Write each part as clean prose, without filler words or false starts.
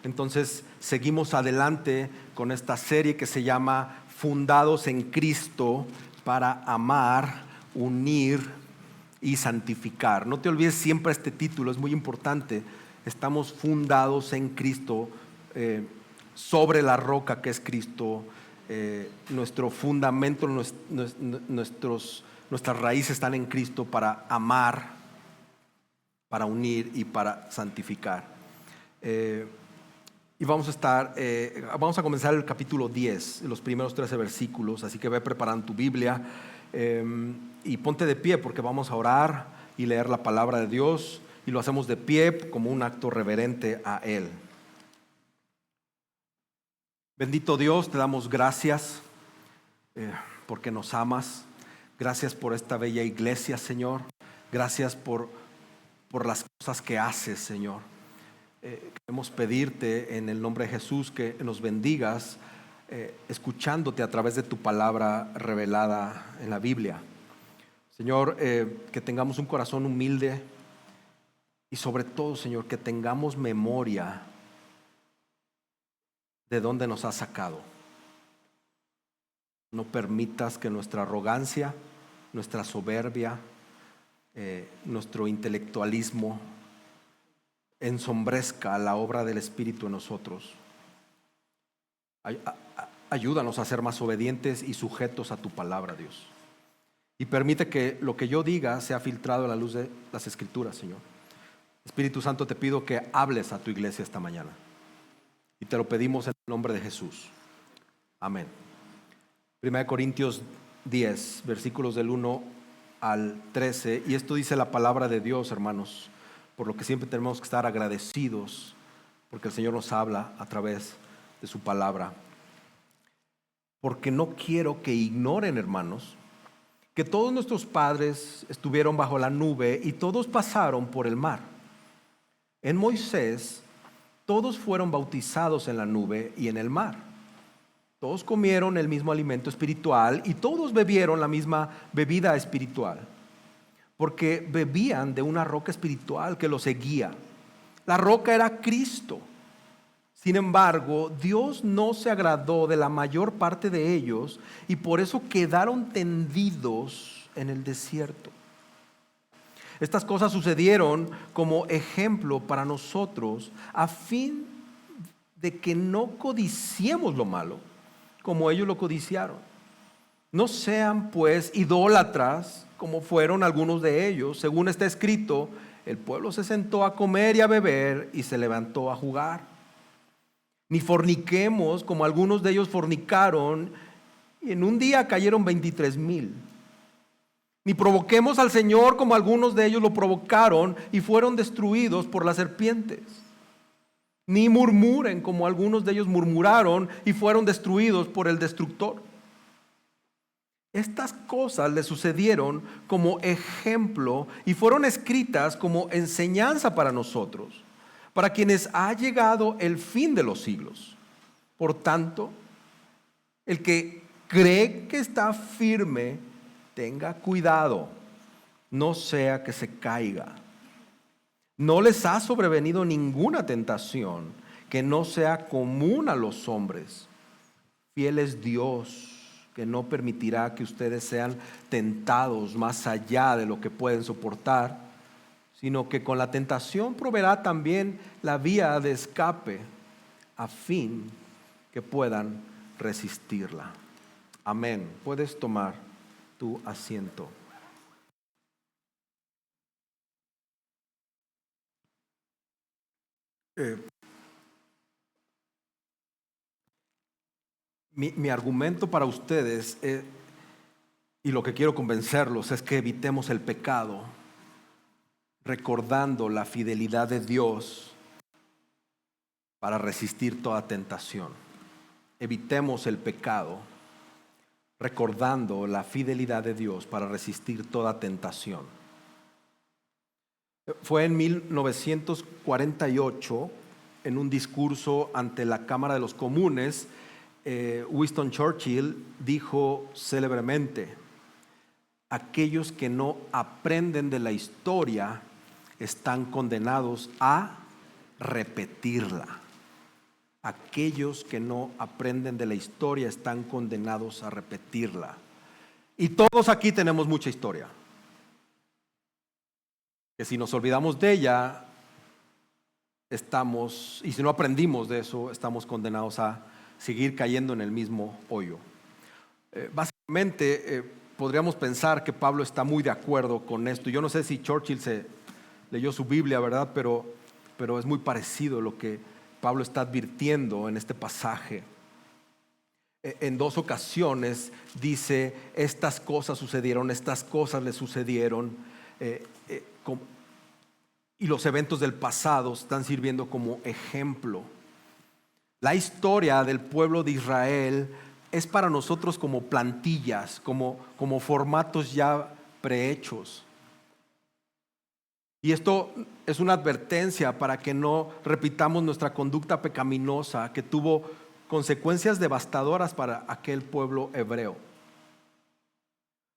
Entonces seguimos adelante con esta serie que se llama Fundados en Cristo para amar, unir y santificar. No te olvides siempre este título, es muy importante. Estamos fundados en Cristo, sobre la roca que es Cristo. Nuestro fundamento, nuestras raíces están en Cristo para amar, para unir y para santificar. Y vamos a comenzar el capítulo 10, los primeros 13 versículos, así que ve preparando tu Biblia y ponte de pie porque vamos a orar y leer la palabra de Dios, y lo hacemos de pie como un acto reverente a Él. Bendito Dios, te damos gracias porque nos amas. Gracias por esta bella iglesia, Señor. Gracias por las cosas que haces, Señor. Queremos pedirte en el nombre de Jesús que nos bendigas, escuchándote a través de tu palabra revelada en la Biblia. Señor, que tengamos un corazón humilde y sobre todo, Señor, que tengamos memoria de dónde nos has sacado. No permitas que nuestra arrogancia, nuestra soberbia, nuestro intelectualismo ensombrezca la obra del Espíritu en nosotros. Ayúdanos a ser más obedientes y sujetos a tu palabra, Dios. Y permite que lo que yo diga sea filtrado a la luz de las Escrituras, Señor. Espíritu Santo, te pido que hables a tu iglesia esta mañana. Y te lo pedimos en el nombre de Jesús. Amén. 1 Corintios 10, versículos del 1 al 13. Y esto dice la palabra de Dios, hermanos, por lo que siempre tenemos que estar agradecidos, porque el Señor nos habla a través de su palabra. Porque no quiero que ignoren, hermanos, que todos nuestros padres estuvieron bajo la nube y todos pasaron por el mar. En Moisés todos fueron bautizados en la nube y en el mar. Todos comieron el mismo alimento espiritual y todos bebieron la misma bebida espiritual, porque bebían de una roca espiritual que los seguía. La roca era Cristo. Sin embargo, Dios no se agradó de la mayor parte de ellos y por eso quedaron tendidos en el desierto. Estas cosas sucedieron como ejemplo para nosotros, a fin de que no codiciemos lo malo como ellos lo codiciaron. No sean pues idólatras como fueron algunos de ellos. Según está escrito, el pueblo se sentó a comer y a beber y se levantó a jugar. Ni forniquemos como algunos de ellos fornicaron y en un día cayeron 23,000. Ni provoquemos al Señor como algunos de ellos lo provocaron y fueron destruidos por las serpientes. Ni murmuren como algunos de ellos murmuraron y fueron destruidos por el destructor. Estas cosas le sucedieron como ejemplo y fueron escritas como enseñanza para nosotros, para quienes ha llegado el fin de los siglos. Por tanto, el que cree que está firme, tenga cuidado, no sea que se caiga. No les ha sobrevenido ninguna tentación que no sea común a los hombres. Fiel es Dios, que no permitirá que ustedes sean tentados más allá de lo que pueden soportar, sino que con la tentación proveerá también la vía de escape, a fin que puedan resistirla. Amén. Puedes tomar tu asiento. Mi argumento para ustedes y lo que quiero convencerlos es que evitemos el pecado, recordando la fidelidad de Dios para resistir toda tentación. Evitemos el pecado, recordando la fidelidad de Dios para resistir toda tentación. Fue en 1948, en un discurso ante la Cámara de los Comunes, Winston Churchill dijo célebremente: aquellos que no aprenden de la historia están condenados a repetirla. aquellos que no aprenden de la historia están condenados a repetirla. Y todos aquí tenemos mucha historia, que si nos olvidamos de ella, y si no aprendimos de eso, estamos condenados a seguir cayendo en el mismo hoyo. Básicamente, podríamos pensar que Pablo está muy de acuerdo con esto. Yo no sé si Churchill se leyó su Biblia, ¿verdad? Pero es muy parecido lo que Pablo está advirtiendo en este pasaje. En 2 ocasiones dice, estas cosas sucedieron, estas cosas le sucedieron, y los eventos del pasado están sirviendo como ejemplo. La historia del pueblo de Israel es para nosotros como plantillas, como formatos ya prehechos. Y esto es una advertencia para que no repitamos nuestra conducta pecaminosa que tuvo consecuencias devastadoras para aquel pueblo hebreo.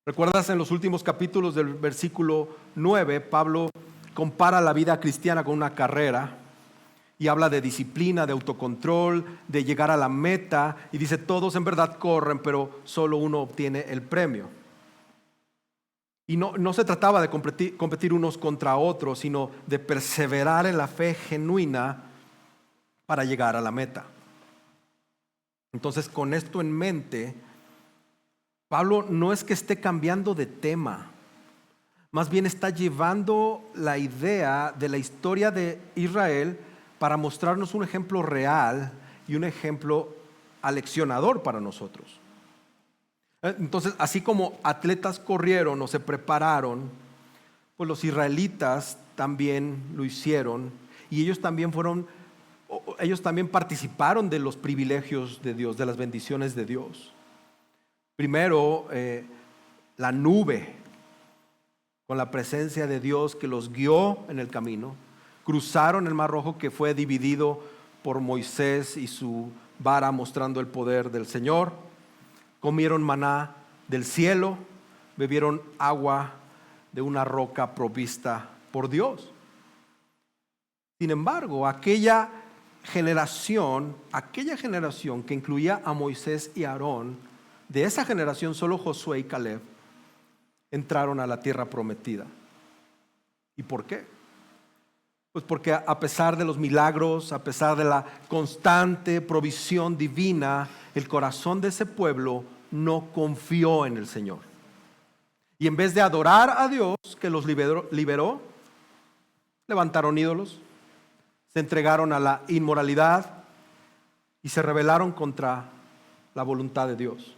¿Recuerdas en los últimos capítulos del versículo 9, Pablo compara la vida cristiana con una carrera y habla de disciplina, de autocontrol, de llegar a la meta, y dice, todos en verdad corren, pero solo uno obtiene el premio. Y no se trataba de competir unos contra otros, sino de perseverar en la fe genuina para llegar a la meta. Entonces, con esto en mente, Pablo no es que esté cambiando de tema, más bien está llevando la idea de la historia de Israel para mostrarnos un ejemplo real y un ejemplo aleccionador para nosotros. Entonces, así como atletas corrieron o se prepararon, pues los israelitas también lo hicieron, y ellos también participaron de los privilegios de Dios, de las bendiciones de Dios. Primero, la nube con la presencia de Dios que los guió en el camino. Cruzaron el Mar Rojo, que fue dividido por Moisés y su vara mostrando el poder del Señor. Comieron maná del cielo, bebieron agua de una roca provista por Dios. Sin embargo, aquella generación que incluía a Moisés y Aarón, de esa generación solo Josué y Caleb entraron a la tierra prometida. ¿Y por qué? Pues porque a pesar de los milagros, a pesar de la constante provisión divina, el corazón de ese pueblo no confió en el Señor. Y en vez de adorar a Dios que los liberó, levantaron ídolos, se entregaron a la inmoralidad y se rebelaron contra la voluntad de Dios.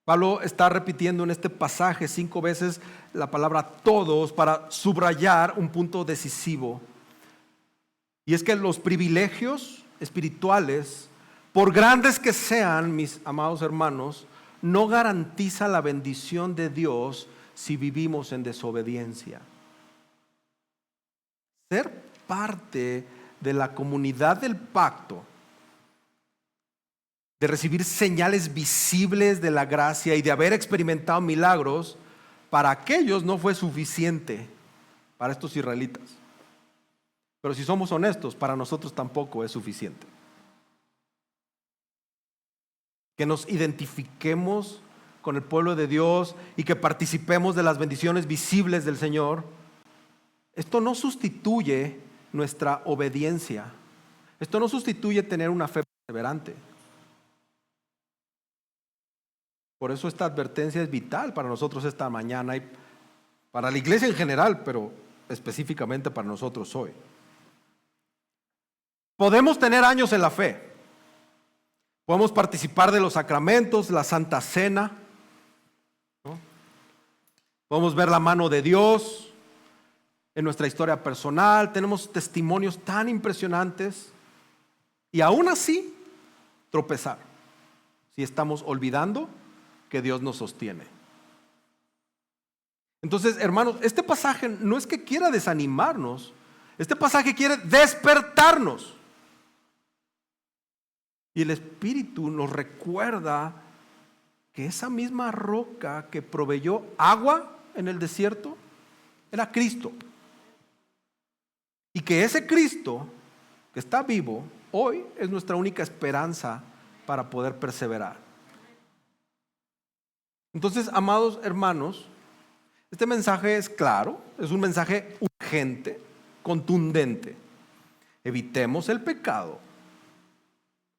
Pablo está repitiendo en este pasaje 5 veces la palabra todos para subrayar un punto decisivo. Y es que los privilegios espirituales, por grandes que sean, mis amados hermanos, no garantiza la bendición de Dios si vivimos en desobediencia. Ser parte de la comunidad del pacto, de recibir señales visibles de la gracia y de haber experimentado milagros, para aquellos no fue suficiente, para estos israelitas. Pero si somos honestos, para nosotros tampoco es suficiente. Que nos identifiquemos con el pueblo de Dios y que participemos de las bendiciones visibles del Señor, esto no sustituye nuestra obediencia. Esto no sustituye tener una fe perseverante. Por eso esta advertencia es vital para nosotros esta mañana y para la iglesia en general, pero específicamente para nosotros hoy. Podemos tener años en la fe. Podemos participar de los sacramentos, la Santa Cena, ¿no? Podemos ver la mano de Dios en nuestra historia personal. Tenemos testimonios tan impresionantes y aún así tropezar si estamos olvidando que Dios nos sostiene. Entonces, hermanos, este pasaje no es que quiera desanimarnos, este pasaje quiere despertarnos. Y el Espíritu nos recuerda que esa misma roca que proveyó agua en el desierto era Cristo. Y que ese Cristo que está vivo hoy es nuestra única esperanza para poder perseverar. Entonces, amados hermanos, este mensaje es claro, es un mensaje urgente, contundente. Evitemos el pecado,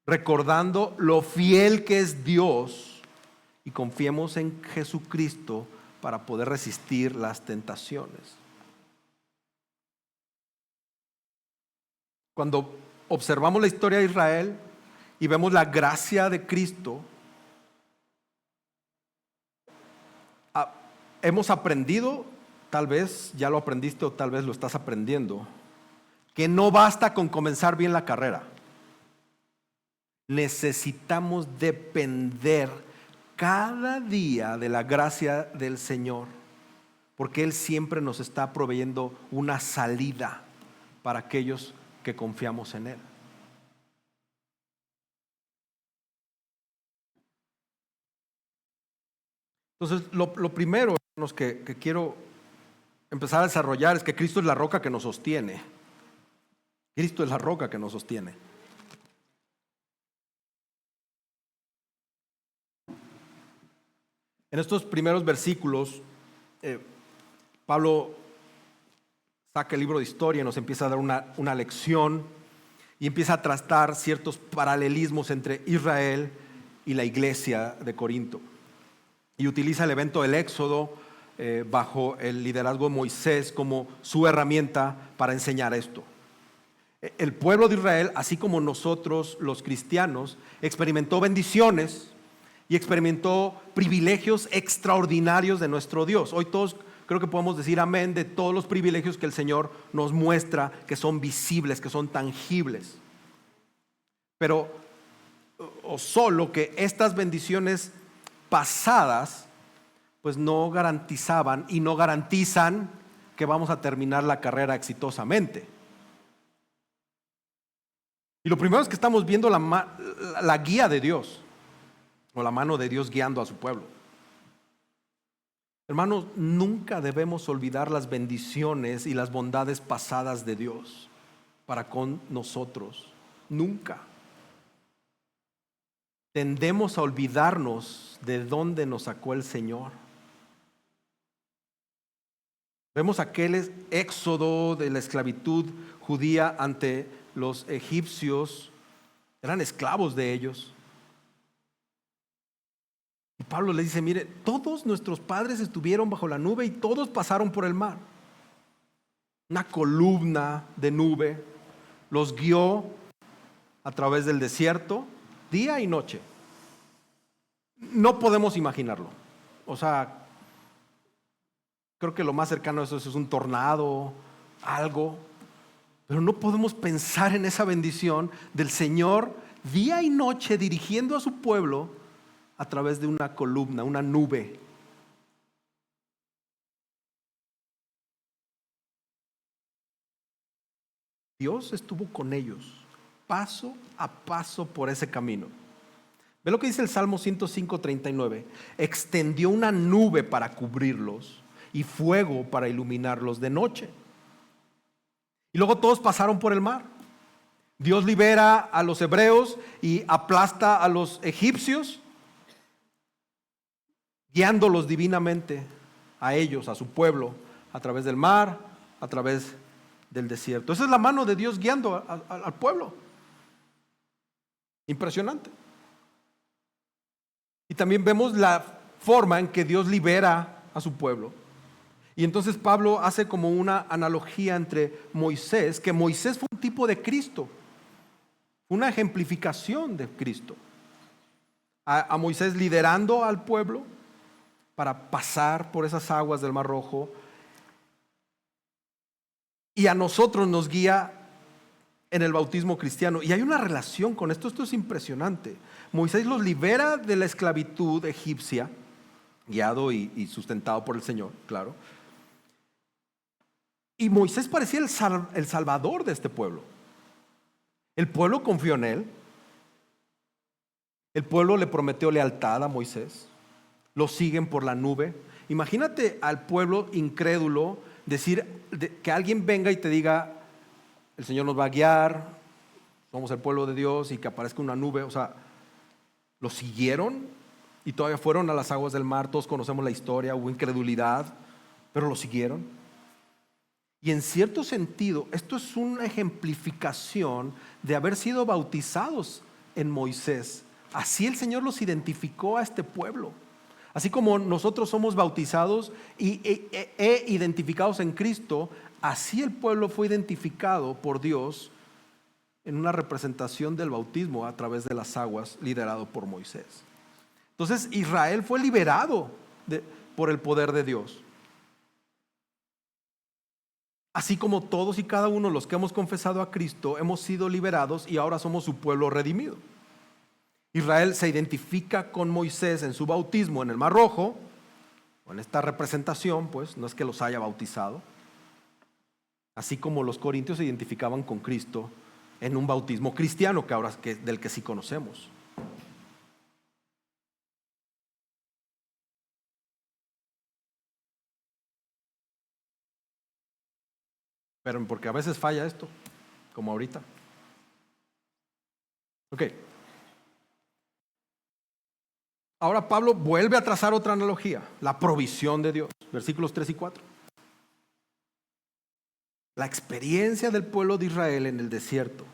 recordando lo fiel que es Dios, y confiemos en Jesucristo para poder resistir las tentaciones. Cuando observamos la historia de Israel y vemos la gracia de Cristo, hemos aprendido, tal vez ya lo aprendiste o tal vez lo estás aprendiendo, que no basta con comenzar bien la carrera. Necesitamos depender cada día de la gracia del Señor, porque Él siempre nos está proveyendo una salida para aquellos que confiamos en Él. Entonces, lo primero que quiero empezar a desarrollar es que Cristo es la roca que nos sostiene. Cristo es la roca que nos sostiene. En estos primeros versículos, Pablo saca el libro de historia y nos empieza a dar una lección y empieza a tratar ciertos paralelismos entre Israel y la iglesia de Corinto. Y utiliza el evento del Éxodo bajo el liderazgo de Moisés como su herramienta para enseñar esto. El pueblo de Israel, así como nosotros los cristianos, experimentó bendiciones y experimentó privilegios extraordinarios de nuestro Dios. Hoy todos creo que podemos decir amén de todos los privilegios que el Señor nos muestra, que son visibles, que son tangibles. Pero solo que estas bendiciones pasadas pues no garantizaban y no garantizan que vamos a terminar la carrera exitosamente. Y lo primero es que estamos viendo la guía de Dios, o la mano de Dios guiando a su pueblo. Hermanos, nunca debemos olvidar las bendiciones y las bondades pasadas de Dios para con nosotros. Nunca. Tendemos a olvidarnos de dónde nos sacó el Señor. Vemos aquel éxodo de la esclavitud judía ante los egipcios. Eran esclavos de ellos. Y Pablo le dice, mire, todos nuestros padres estuvieron bajo la nube y todos pasaron por el mar. Una columna de nube los guió a través del desierto, día y noche. No podemos imaginarlo. O sea, creo que lo más cercano a eso es un tornado, algo. Pero no podemos pensar en esa bendición del Señor día y noche dirigiendo a su pueblo a través de una columna, una nube. Dios estuvo con ellos paso a paso por ese camino. Ve lo que dice el Salmo 105:39. Extendió una nube para cubrirlos y fuego para iluminarlos de noche. Y luego todos pasaron por el mar. Dios libera a los hebreos y aplasta a los egipcios, guiándolos divinamente a ellos, a su pueblo, a través del mar, a través del desierto. Esa es la mano de Dios guiando al pueblo. Impresionante. Y también vemos la forma en que Dios libera a su pueblo. Y entonces Pablo hace como una analogía entre Moisés, que Moisés fue un tipo de Cristo, una ejemplificación de Cristo. A Moisés liderando al pueblo para pasar por esas aguas del Mar Rojo, y a nosotros nos guía en el bautismo cristiano. Y hay una relación con esto es impresionante. Moisés los libera de la esclavitud egipcia, guiado y sustentado por el Señor, claro. Y Moisés parecía el salvador de este pueblo. El pueblo confió en él. El pueblo le prometió lealtad a Moisés. Lo siguen por la nube. Imagínate al pueblo incrédulo decir que alguien venga y te diga, el Señor nos va a guiar, somos el pueblo de Dios y que aparezca una nube. O sea, lo siguieron y todavía fueron a las aguas del mar. Todos conocemos la historia, hubo incredulidad, pero lo siguieron. Y en cierto sentido, esto es una ejemplificación de haber sido bautizados en Moisés. Así el Señor los identificó a este pueblo. Así como nosotros somos bautizados e identificados en Cristo, así el pueblo fue identificado por Dios en una representación del bautismo a través de las aguas, liderado por Moisés. Entonces Israel fue liberado por el poder de Dios. Así como todos y cada uno de los que hemos confesado a Cristo hemos sido liberados y ahora somos su pueblo redimido. Israel se identifica con Moisés en su bautismo en el Mar Rojo, o en esta representación, pues no es que los haya bautizado, así como los corintios se identificaban con Cristo en un bautismo cristiano del que sí conocemos. Pero porque a veces falla esto, como ahorita. Ok. Ahora Pablo vuelve a trazar otra analogía, la provisión de Dios, versículos 3 y 4. La experiencia del pueblo de Israel en el desierto.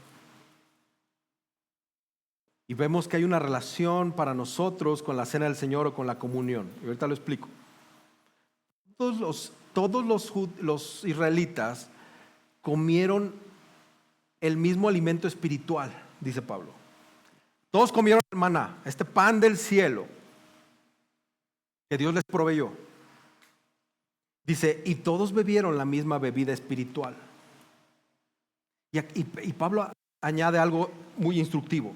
Y vemos que hay una relación para nosotros con la cena del Señor o con la comunión. Y ahorita lo explico. Todos los israelitas comieron el mismo alimento espiritual, dice Pablo. Todos comieron el maná, este pan del cielo que Dios les proveyó. Dice, y todos bebieron la misma bebida espiritual. Y Pablo añade algo muy instructivo,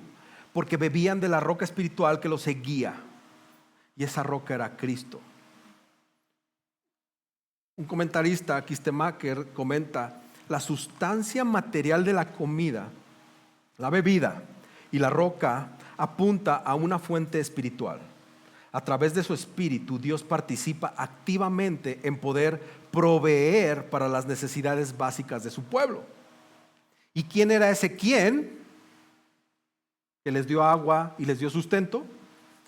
porque bebían de la roca espiritual que los seguía, y esa roca era Cristo. Un comentarista, Kistemaker, comenta: la sustancia material de la comida, la bebida y la roca apunta a una fuente espiritual. A través de su espíritu, Dios participa activamente en poder proveer para las necesidades básicas de su pueblo. ¿Y quién era ese quién que les dio agua y les dio sustento?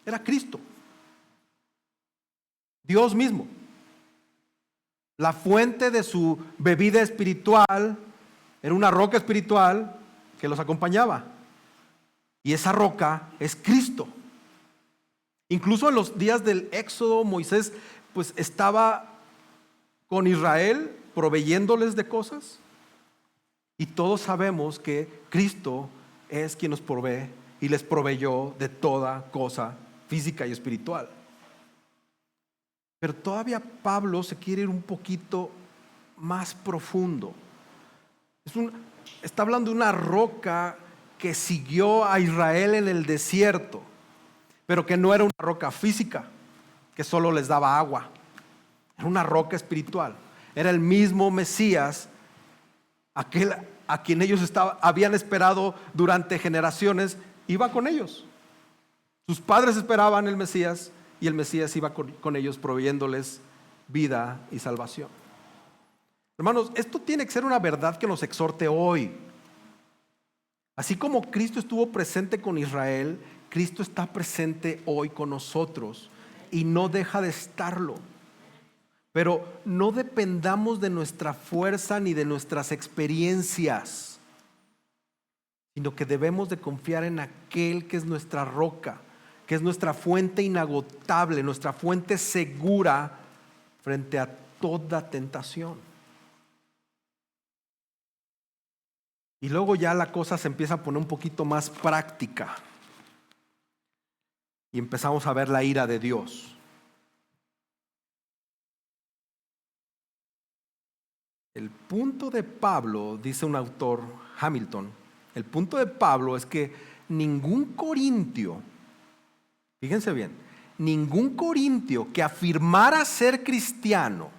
Era Cristo, Dios mismo. La fuente de su bebida espiritual era una roca espiritual que los acompañaba. Y esa roca es Cristo. Incluso en los días del Éxodo, Moisés pues estaba con Israel proveyéndoles de cosas. Y todos sabemos que Cristo es quien nos provee y les proveyó de toda cosa física y espiritual. Pero todavía Pablo se quiere ir un poquito más profundo. Está hablando de una roca que siguió a Israel en el desierto, pero que no era una roca física que solo les daba agua. Era una roca espiritual. Era el mismo Mesías, aquel a quien ellos habían esperado durante generaciones. Iba con ellos. Sus padres esperaban el Mesías, y el Mesías iba con ellos proveyéndoles vida y salvación. Hermanos, esto tiene que ser una verdad que nos exhorte hoy. Así como Cristo estuvo presente con Israel, Cristo está presente hoy con nosotros y no deja de estarlo. Pero no dependamos de nuestra fuerza ni de nuestras experiencias, sino que debemos de confiar en aquel que es nuestra roca, que es nuestra fuente inagotable, nuestra fuente segura frente a toda tentación. Y luego ya la cosa se empieza a poner un poquito más práctica y empezamos a ver la ira de Dios. El punto de Pablo, dice un autor, Hamilton, el punto de Pablo es que ningún corintio, fíjense bien, ningún corintio que afirmara ser cristiano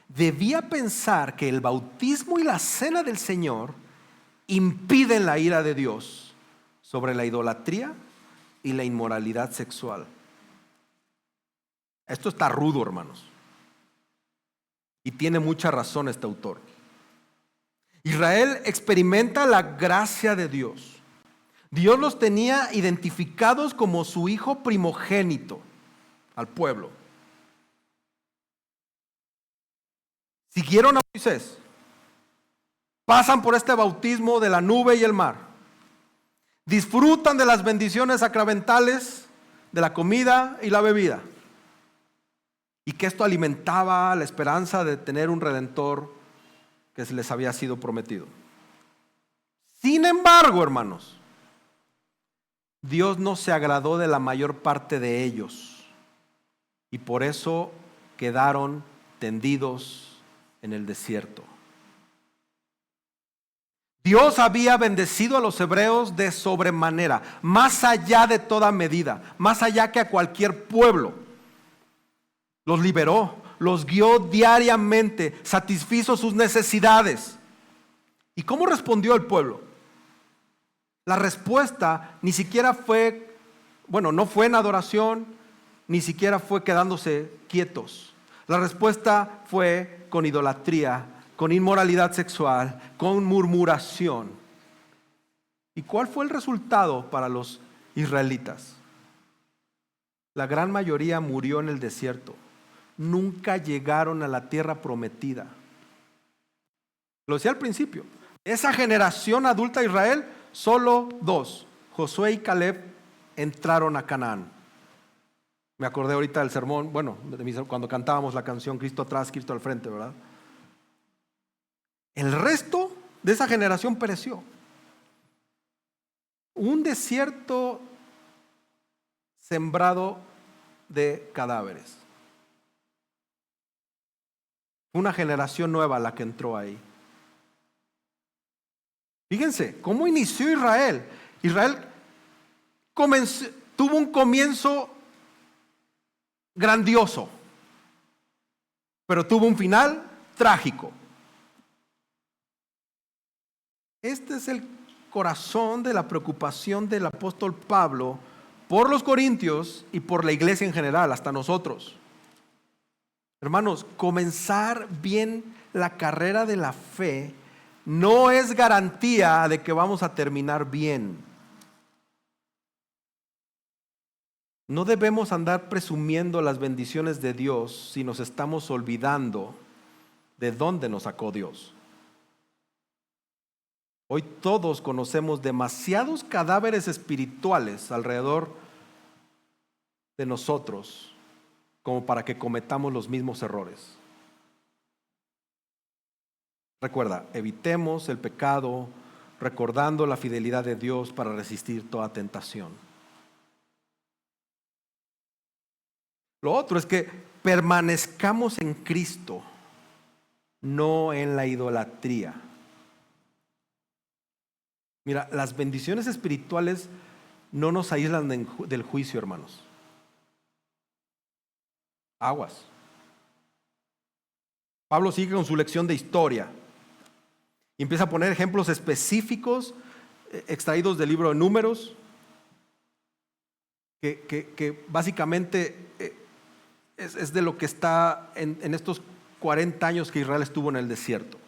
debía pensar que el bautismo y la cena del Señor impiden la ira de Dios sobre la idolatría y la inmoralidad sexual. Esto está rudo, hermanos. Y tiene mucha razón este autor. Israel experimenta la gracia de Dios. Dios los tenía identificados como su hijo primogénito al pueblo. Siguieron a Moisés, pasan por este bautismo de la nube y el mar, disfrutan de las bendiciones sacramentales, de la comida y la bebida, y que esto alimentaba la esperanza de tener un redentor que les había sido prometido. Sin embargo, hermanos, Dios no se agradó de la mayor parte de ellos y por eso quedaron tendidos en el desierto. Dios había bendecido a los hebreos de sobremanera, más allá de toda medida, más allá que a cualquier pueblo. Los liberó, los guió diariamente, satisfizo sus necesidades. ¿Y cómo respondió el pueblo? La respuesta ni siquiera fue, no fue en adoración, ni siquiera fue quedándose quietos. La respuesta fue con idolatría, con inmoralidad sexual, con murmuración. ¿Y cuál fue el resultado para los israelitas? La gran mayoría murió en el desierto. Nunca llegaron a la tierra prometida. Lo decía al principio. Esa generación adulta de Israel, solo 2, Josué y Caleb, entraron a Canaán. Me acordé ahorita del sermón, cuando cantábamos la canción Cristo atrás, Cristo al frente, ¿verdad? El resto de esa generación pereció. Un desierto sembrado de cadáveres. Una generación nueva la que entró ahí. Fíjense, ¿cómo inició Israel? Israel tuvo un comienzo grandioso, pero tuvo un final trágico. Este es el corazón de la preocupación del apóstol Pablo por los corintios y por la iglesia en general, hasta nosotros. Hermanos, comenzar bien la carrera de la fe no es garantía de que vamos a terminar bien. No debemos andar presumiendo las bendiciones de Dios si nos estamos olvidando de dónde nos sacó Dios. Hoy todos conocemos demasiados cadáveres espirituales alrededor de nosotros como para que cometamos los mismos errores. Recuerda, evitemos el pecado recordando la fidelidad de Dios para resistir toda tentación. Lo otro es que permanezcamos en Cristo, no en la idolatría. Mira, las bendiciones espirituales no nos aíslan del juicio, hermanos. Aguas. Pablo sigue con su lección de historia y empieza a poner ejemplos específicos extraídos del libro de Números que básicamente es de lo que está en estos 40 años que Israel estuvo en el desierto.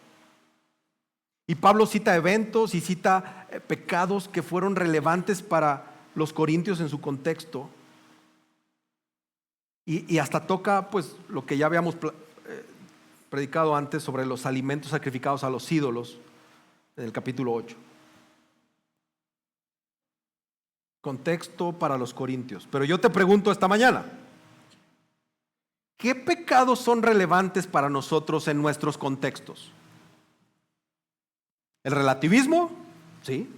Y Pablo cita eventos y cita pecados que fueron relevantes para los corintios en su contexto. Y hasta toca pues lo que ya habíamos predicado antes sobre los alimentos sacrificados a los ídolos en el capítulo 8. Contexto para los corintios. Pero yo te pregunto esta mañana, ¿qué pecados son relevantes para nosotros en nuestros contextos? ¿El relativismo? Sí,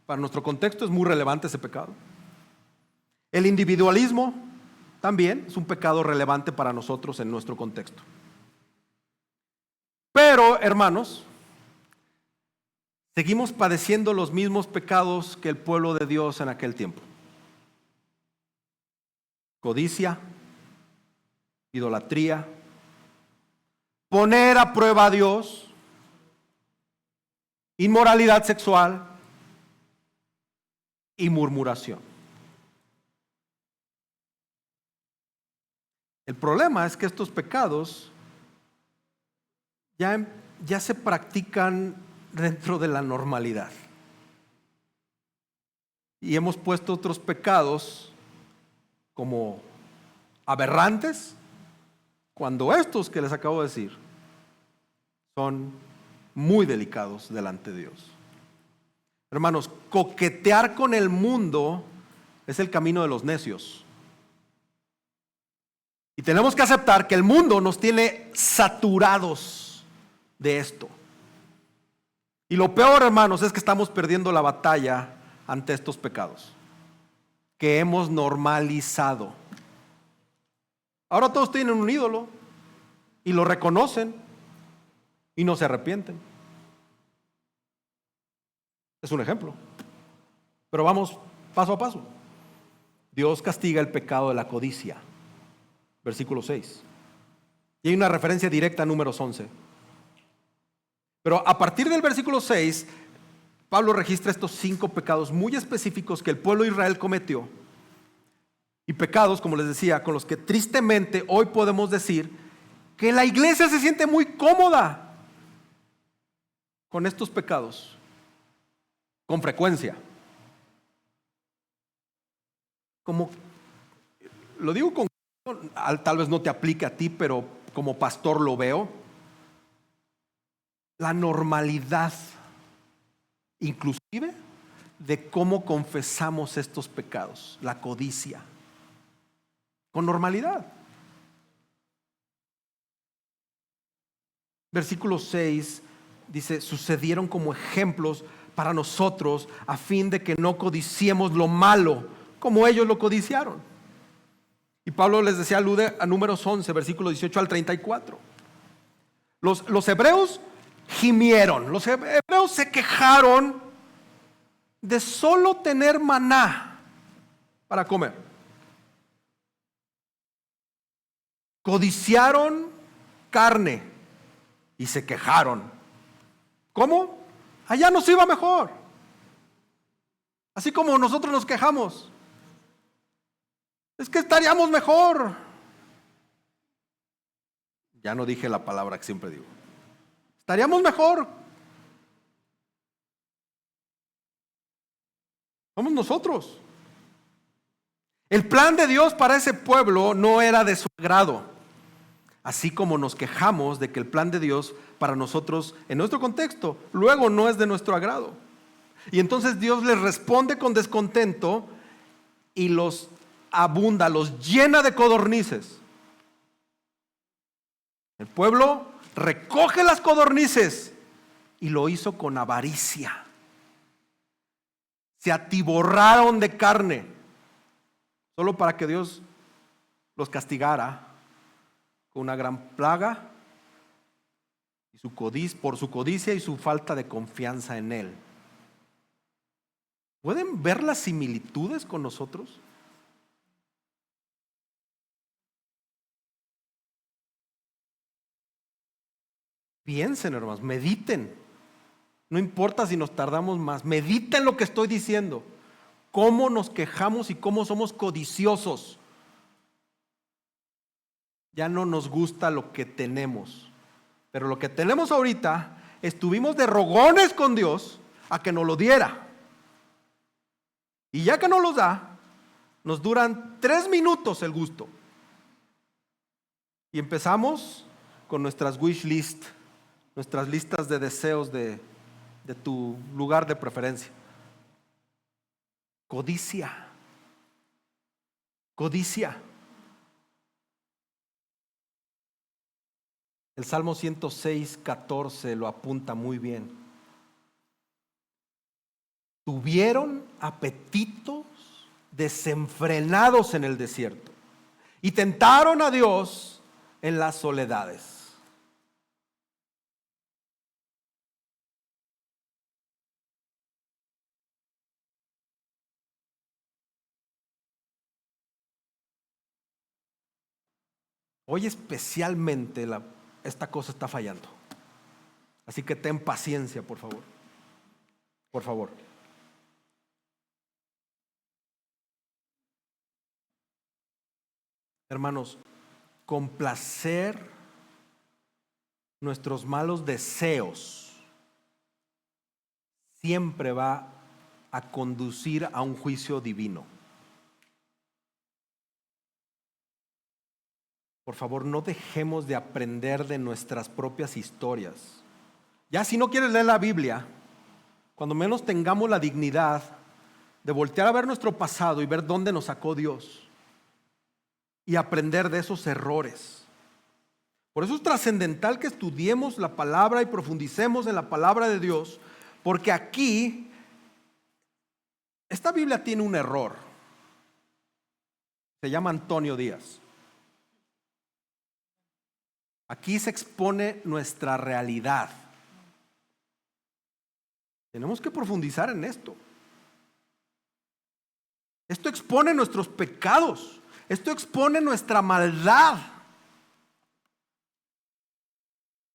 para nuestro contexto es muy relevante ese pecado. ¿El individualismo? También es un pecado relevante para nosotros en nuestro contexto. Pero, hermanos, seguimos padeciendo los mismos pecados que el pueblo de Dios en aquel tiempo. Codicia, idolatría, poner a prueba a Dios, inmoralidad sexual y murmuración. El problema es que estos pecados ya se practican dentro de la normalidad. y hemos puesto otros pecados como aberrantes, cuando estos que les acabo de decir son muy delicados delante de Dios. Hermanos, coquetear con el mundo es el camino de los necios. Y tenemos que aceptar que el mundo nos tiene saturados de esto. Y lo peor, hermanos, es que estamos perdiendo la batalla ante estos pecados que hemos normalizado. Ahora todos tienen un ídolo y lo reconocen y no se arrepienten. Es un ejemplo. Pero vamos paso a paso. Dios castiga el pecado de la codicia. Versículo 6. Y hay una referencia directa a Números 11. Pero a partir del versículo 6, Pablo registra estos 5 pecados muy específicos que el pueblo de Israel cometió. Y pecados, como les decía, con los que tristemente hoy podemos decir que la iglesia se siente muy cómoda con estos pecados, con frecuencia. Como, lo digo con, tal vez no te aplique a ti, pero como pastor lo veo, la normalidad, inclusive, de cómo confesamos estos pecados, la codicia, con normalidad. Versículo 6 dice: sucedieron como ejemplos para nosotros a fin de que no codiciemos lo malo como ellos lo codiciaron. Y Pablo les decía, alude a Números 11, versículo 18 al 34. Los hebreos gimieron, los hebreos se quejaron de solo tener maná para comer. Codiciaron carne y se quejaron. ¿Cómo? Allá nos iba mejor. Así como nosotros nos quejamos. Es que estaríamos mejor. Ya no dije la palabra que siempre digo. Estaríamos mejor. Somos nosotros. El plan de Dios para ese pueblo no era de su agrado. Así como nos quejamos de que el plan de Dios para nosotros, en nuestro contexto, luego no es de nuestro agrado. Y entonces Dios les responde con descontento y los abunda, los llena de codornices. El pueblo recoge las codornices y lo hizo con avaricia. Se atiborraron de carne, solo para que Dios los castigara con una gran plaga y por su codicia y su falta de confianza en Él. ¿Pueden ver las similitudes con nosotros? Piensen, hermanos, mediten. No importa si nos tardamos más, mediten lo que estoy diciendo. Cómo nos quejamos y cómo somos codiciosos. Ya no nos gusta lo que tenemos, pero lo que tenemos ahorita, estuvimos de rogones con Dios a que nos lo diera. Y ya que nos los da, nos duran 3 minutos el gusto. Y empezamos con nuestras wish list, nuestras listas de deseos de tu lugar de preferencia. Codicia. Codicia. El Salmo 106:14 lo apunta muy bien. Tuvieron apetitos desenfrenados en el desierto y tentaron a Dios en las soledades. Hoy especialmente esta cosa está fallando. Así que ten paciencia, por favor. Por favor. Hermanos, complacer nuestros malos deseos siempre va a conducir a un juicio divino. Por favor, no dejemos de aprender de nuestras propias historias. Ya si no quieres leer la Biblia, cuando menos tengamos la dignidad de voltear a ver nuestro pasado y ver dónde nos sacó Dios y aprender de esos errores. Por eso es trascendental que estudiemos la palabra y profundicemos en la palabra de Dios, porque aquí esta Biblia tiene un error. Se llama Antonio Díaz. Aquí se expone nuestra realidad. Tenemos que profundizar en esto. Esto expone nuestros pecados. Esto expone nuestra maldad.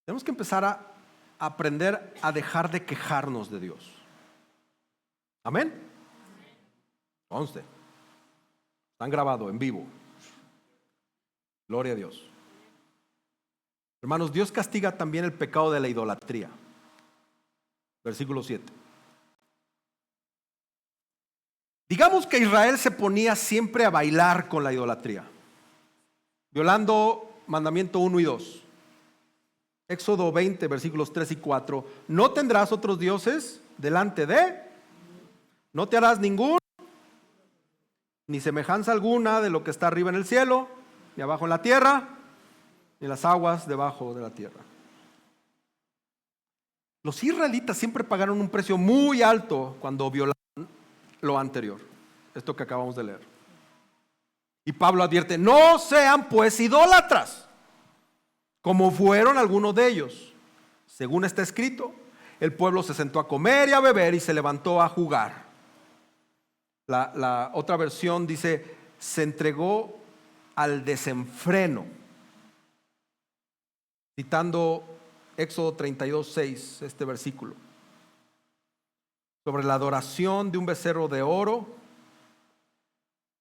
Tenemos que empezar a aprender a dejar de quejarnos de Dios. Amén. Conste. Están grabados en vivo. Gloria a Dios. Hermanos, Dios castiga también el pecado de la idolatría. Versículo 7. Digamos que Israel se ponía siempre a bailar con la idolatría, violando mandamiento 1 y 2. Éxodo 20, versículos 3 y 4. No tendrás otros dioses delante de, no te harás ningún, ni semejanza alguna de lo que está arriba en el cielo, ni abajo en la tierra, ni las aguas debajo de la tierra. Los israelitas siempre pagaron un precio muy alto cuando violaron lo anterior, esto que acabamos de leer. Y Pablo advierte: no sean pues idólatras, como fueron algunos de ellos. Según está escrito, el pueblo se sentó a comer y a beber y se levantó a jugar. La otra versión dice: se entregó al desenfreno, citando Éxodo 32:6, este versículo, sobre la adoración de un becerro de oro,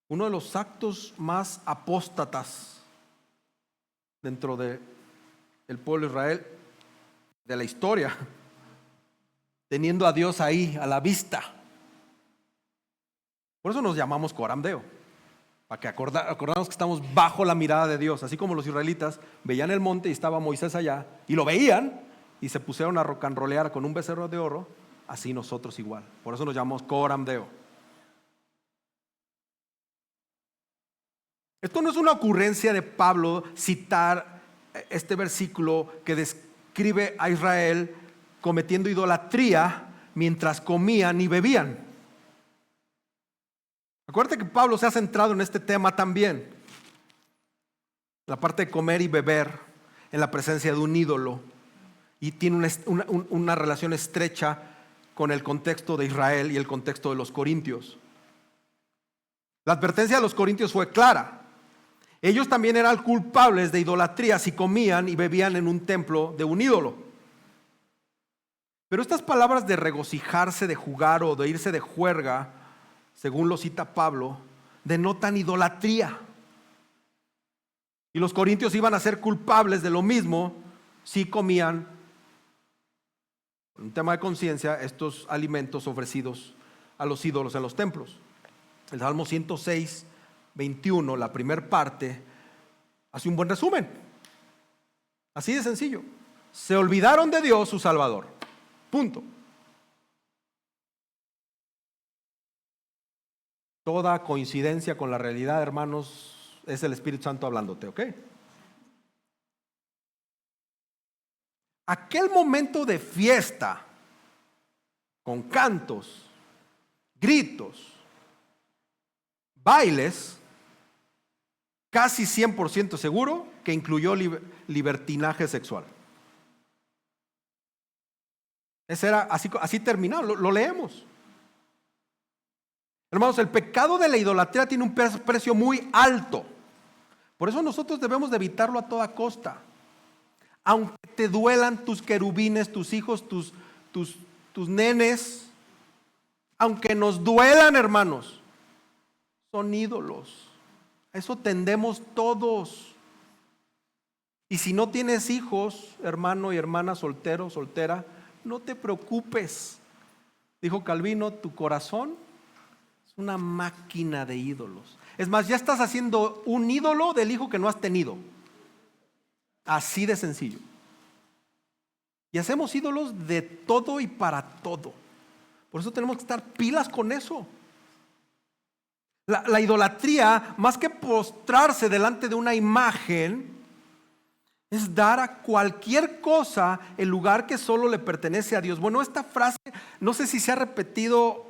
uno de los actos más apóstatas dentro del pueblo de Israel, de la historia, teniendo a Dios ahí a la vista. Por eso nos llamamos Coram Deo, para que acordamos que estamos bajo la mirada de Dios. Así como los israelitas veían el monte y estaba Moisés allá y lo veían y se pusieron a rock and rollear con un becerro de oro, así nosotros igual. Por eso nos llamamos Coram Deo. Esto no es una ocurrencia de Pablo citar este versículo que describe a Israel cometiendo idolatría mientras comían y bebían. Acuérdate que Pablo se ha centrado en este tema también, la parte de comer y beber en la presencia de un ídolo, y tiene una relación estrecha con el contexto de Israel y el contexto de los corintios. La advertencia de los corintios fue clara. Ellos también eran culpables de idolatría si comían y bebían en un templo de un ídolo. Pero estas palabras de regocijarse, de jugar o de irse de juerga, según lo cita Pablo, denotan idolatría. Y los corintios iban a ser culpables de lo mismo si comían, en un tema de conciencia, estos alimentos ofrecidos a los ídolos en los templos. El Salmo 106, 21, la primera parte, hace un buen resumen. Así de sencillo. Se olvidaron de Dios, su Salvador. Punto. Toda coincidencia con la realidad, hermanos, es el Espíritu Santo hablándote, ¿ok? Aquel momento de fiesta, con cantos, gritos, bailes, casi 100% seguro que incluyó libertinaje sexual. Ese era, así terminó, lo leemos. Hermanos, el pecado de la idolatría tiene un precio muy alto. Por eso nosotros debemos de evitarlo a toda costa. Aunque te duelan tus querubines, tus hijos, tus nenes, aunque nos duelan, hermanos, son ídolos. A eso tendemos todos. Y si no tienes hijos, hermano y hermana, soltero, soltera, no te preocupes. Dijo Calvino, tu corazón es una máquina de ídolos. Es más, ya estás haciendo un ídolo del hijo que no has tenido. Así de sencillo. Y hacemos ídolos de todo y para todo. Por eso tenemos que estar pilas con eso. La idolatría, más que postrarse delante de una imagen, es dar a cualquier cosa el lugar que solo le pertenece a Dios. Bueno, esta frase, no sé si se ha repetido,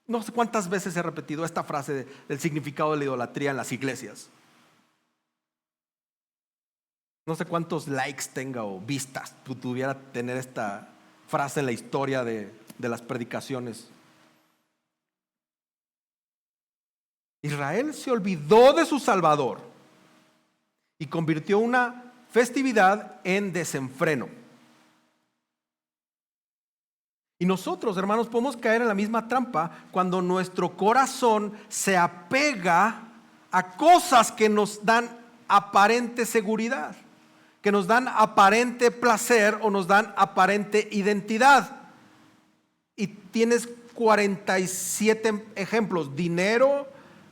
no sé cuántas veces se ha repetido esta frase del significado de la idolatría en las iglesias. No sé cuántos likes tenga o vistas pudiera tener esta frase en la historia de las predicaciones. Israel se olvidó de su Salvador y convirtió una festividad en desenfreno. Y nosotros, hermanos, podemos caer en la misma trampa cuando nuestro corazón se apega a cosas que nos dan aparente seguridad, que nos dan aparente placer o nos dan aparente identidad. Y tienes 47 ejemplos: dinero,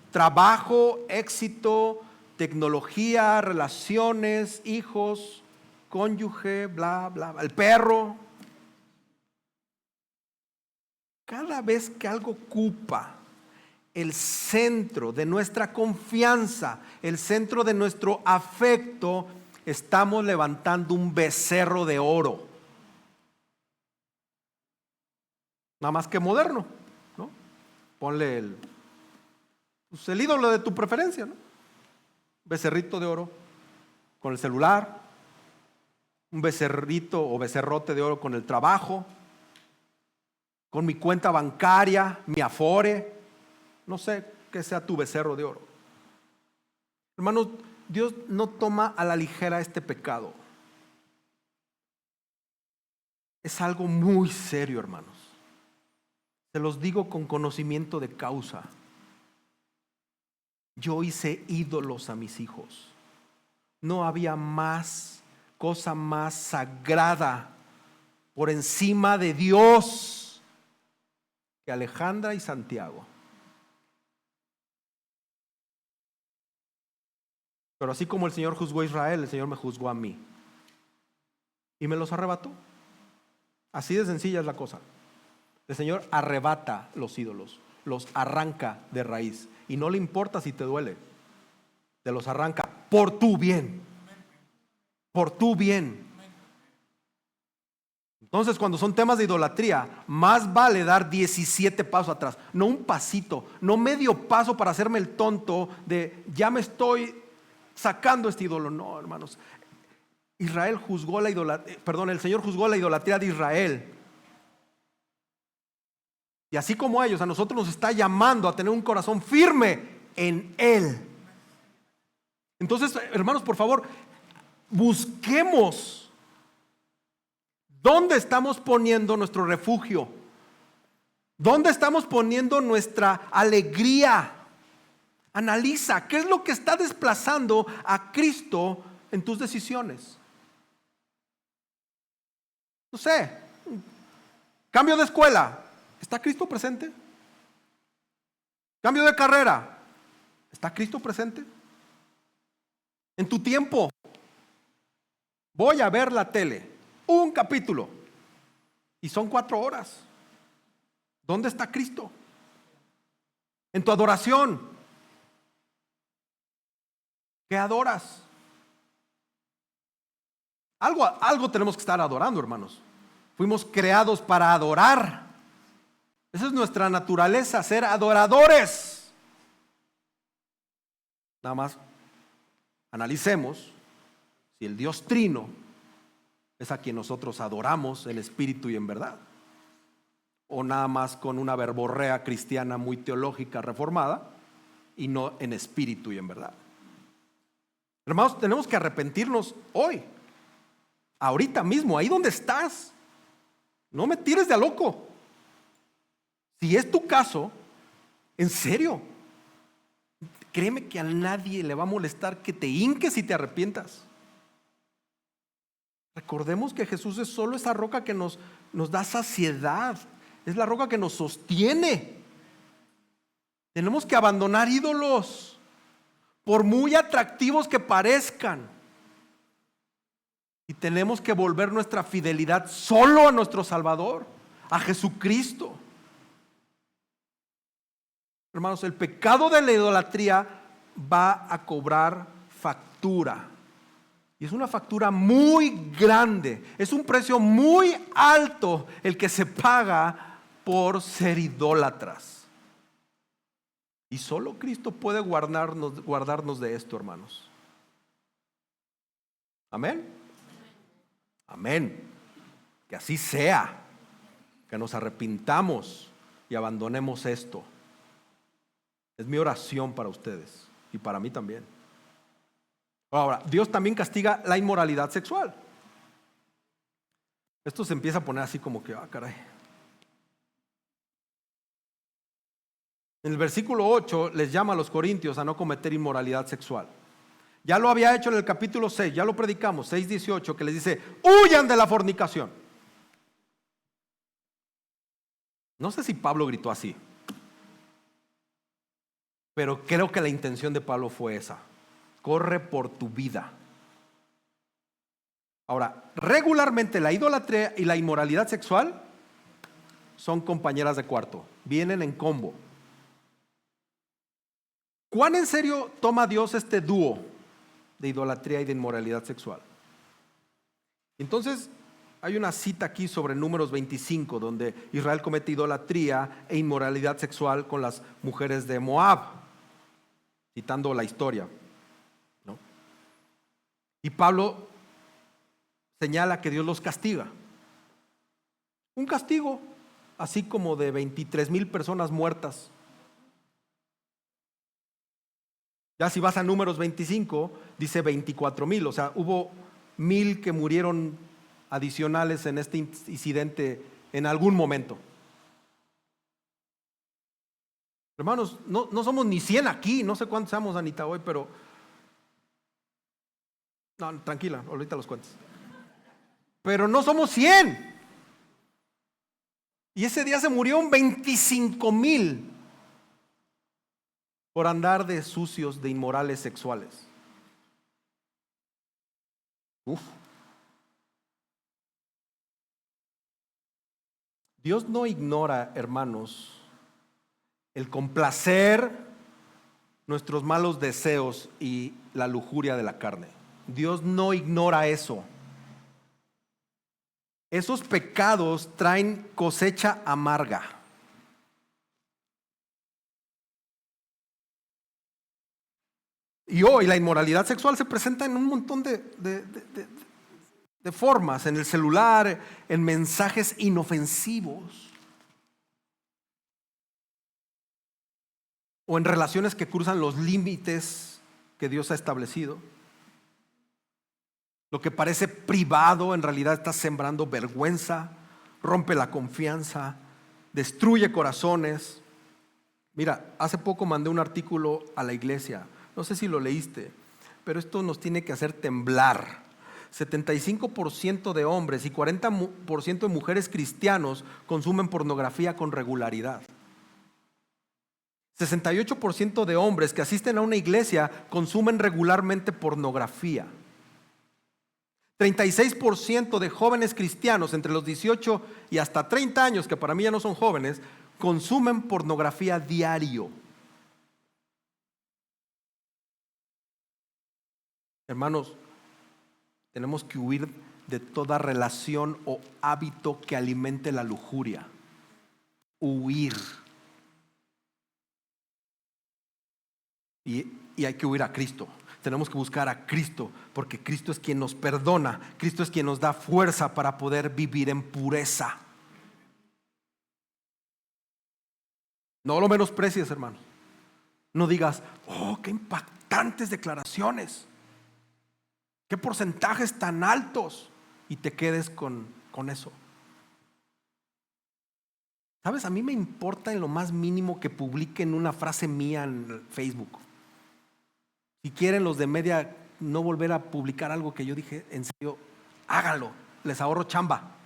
trabajo, éxito, tecnología, relaciones, hijos, cónyuge, bla, bla, bla, el perro. Cada vez que algo ocupa el centro de nuestra confianza, el centro de nuestro afecto, estamos levantando un becerro de oro. Nada más que moderno, ¿no? Ponle el ídolo de tu preferencia, ¿no? Becerrito de oro con el celular, un becerrito o becerrote de oro con el trabajo, con mi cuenta bancaria, mi Afore, no sé qué sea tu becerro de oro. Hermanos, Dios no toma a la ligera este pecado. Es algo muy serio, hermanos. Se los digo con conocimiento de causa. Yo hice ídolos a mis hijos. No había cosa más sagrada por encima de Dios que Alejandra y Santiago. Pero así como el Señor juzgó a Israel, el Señor me juzgó a mí. Y me los arrebató. Así de sencilla es la cosa. El Señor arrebata los ídolos, los arranca de raíz. Y no le importa si te duele. Te los arranca por tu bien. Por tu bien. Entonces, cuando son temas de idolatría, más vale dar 17 pasos atrás. No un pasito, no medio paso para hacerme el tonto de ya me estoy sacando este ídolo. No, hermanos. El Señor juzgó la idolatría de Israel. Y así como ellos, a nosotros nos está llamando a tener un corazón firme en Él. Entonces, hermanos, por favor, busquemos dónde estamos poniendo nuestro refugio, dónde estamos poniendo nuestra alegría. Analiza qué es lo que está desplazando a Cristo en tus decisiones. No sé, cambio de escuela. ¿Está Cristo presente? Cambio de carrera. ¿Está Cristo presente? En tu tiempo, voy a ver la tele, un capítulo, y son 4 horas. ¿Dónde está Cristo? En tu adoración, ¿qué adoras? Algo tenemos que estar adorando, hermanos. Fuimos creados para adorar. Esa es nuestra naturaleza, ser adoradores. Nada más analicemos si el Dios Trino es a quien nosotros adoramos en espíritu y en verdad, o nada más con una verborrea cristiana muy teológica reformada y no en espíritu y en verdad. Hermanos, tenemos que arrepentirnos hoy, ahorita mismo, ahí donde estás. No me tires de a loco. Si es tu caso, en serio, créeme que a nadie le va a molestar que te hinques y te arrepientas. Recordemos que Jesús es solo esa roca que nos da saciedad. Es la roca que nos sostiene. Tenemos que abandonar ídolos, por muy atractivos que parezcan. Y tenemos que volver nuestra fidelidad solo a nuestro Salvador, a Jesucristo. Hermanos, el pecado de la idolatría va a cobrar factura. Y es una factura muy grande. Es un precio muy alto el que se paga por idólatras. Y solo Cristo puede guardarnos de esto, hermanos. Amén. Amén. Que así sea. Que nos arrepintamos y abandonemos esto. Es mi oración para ustedes y para mí también. Ahora, Dios también castiga la inmoralidad sexual. Esto se empieza a poner así como que, caray. En el versículo 8 les llama a los corintios a no cometer inmoralidad sexual. Ya lo había hecho en el capítulo 6, ya lo predicamos, 6:18, que les dice, huyan de la fornicación. No sé si Pablo gritó así, pero creo que la intención de Pablo fue esa. Corre por tu vida. Ahora, regularmente la idolatría y la inmoralidad sexual son compañeras de cuarto, vienen en combo. ¿Cuán en serio toma Dios este dúo de idolatría y de inmoralidad sexual? Entonces, hay una cita aquí sobre Números 25, donde Israel comete idolatría e inmoralidad sexual con las mujeres de Moab, citando la historia, ¿no? Y Pablo señala que Dios los castiga. Un castigo, así como de 23,000 personas muertas. Ya si vas a Números 25, dice 24,000, o sea, hubo 1,000 que murieron adicionales en este incidente en algún momento. Hermanos, no somos ni 100 aquí, no sé cuántos seamos, Anita, hoy, pero no, tranquila, ahorita los cuentas. Pero no somos 100. Y ese día se murieron 25,000 por andar de sucios, de inmorales sexuales. Dios no ignora, hermanos, el complacer nuestros malos deseos y la lujuria de la carne. Dios no ignora eso. Esos pecados traen cosecha amarga. Y hoy la inmoralidad sexual se presenta en un montón de formas, en el celular, en mensajes inofensivos, o en relaciones que cruzan los límites que Dios ha establecido. Lo que parece privado en realidad está sembrando vergüenza, rompe la confianza, destruye corazones. Mira, hace poco mandé un artículo a la iglesia, no sé si lo leíste, pero esto nos tiene que hacer temblar. 75% de hombres y 40% de mujeres cristianos consumen pornografía con regularidad. 68% de hombres que asisten a una iglesia consumen regularmente pornografía. 36% de jóvenes cristianos entre los 18 y hasta 30 años, que para mí ya no son jóvenes, consumen pornografía diario. Hermanos, tenemos que huir de toda relación o hábito que alimente la lujuria. Huir. Y hay que huir a Cristo. Tenemos que buscar a Cristo, porque Cristo es quien nos perdona. Cristo es quien nos da fuerza para poder vivir en pureza. No lo menosprecies, hermano. No digas, oh, qué impactantes declaraciones, qué porcentajes tan altos, y te quedes con eso. ¿Sabes? A mí me importa en lo más mínimo que publiquen una frase mía en Facebook. Si quieren los de media no volver a publicar algo que yo dije, en serio, háganlo, les ahorro chamba.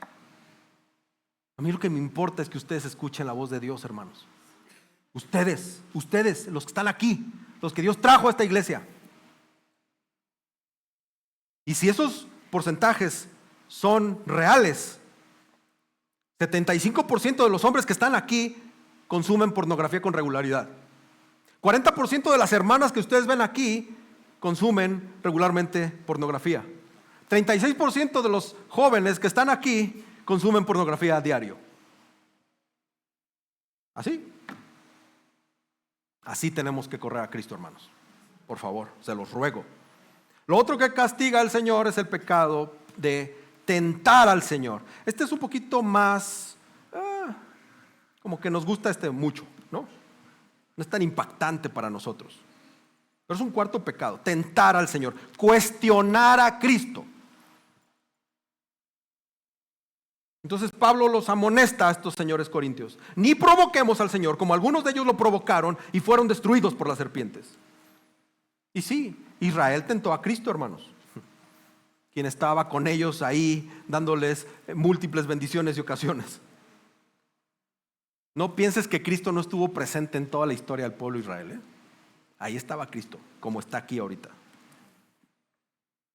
A mí lo que me importa es que ustedes escuchen la voz de Dios, hermanos. Ustedes, los que están aquí, los que Dios trajo a esta iglesia. Y si esos porcentajes son reales, 75% de los hombres que están aquí consumen pornografía con regularidad. 40% de las hermanas que ustedes ven aquí consumen regularmente pornografía. 36% de los jóvenes que están aquí consumen pornografía a diario. Así tenemos que correr a Cristo, hermanos. Por favor, se los ruego. Lo otro que castiga al Señor es el pecado de tentar al Señor. Este es un poquito más, como que nos gusta mucho, ¿no? No es tan impactante para nosotros. Pero es un cuarto pecado, tentar al Señor, cuestionar a Cristo. Entonces Pablo los amonesta a estos señores corintios: ni provoquemos al Señor como algunos de ellos lo provocaron y fueron destruidos por las serpientes. Y sí, Israel tentó a Cristo, hermanos, quien estaba con ellos ahí dándoles múltiples bendiciones y ocasiones. No pienses que Cristo no estuvo presente en toda la historia del pueblo de Israel, Ahí estaba Cristo, como está aquí ahorita.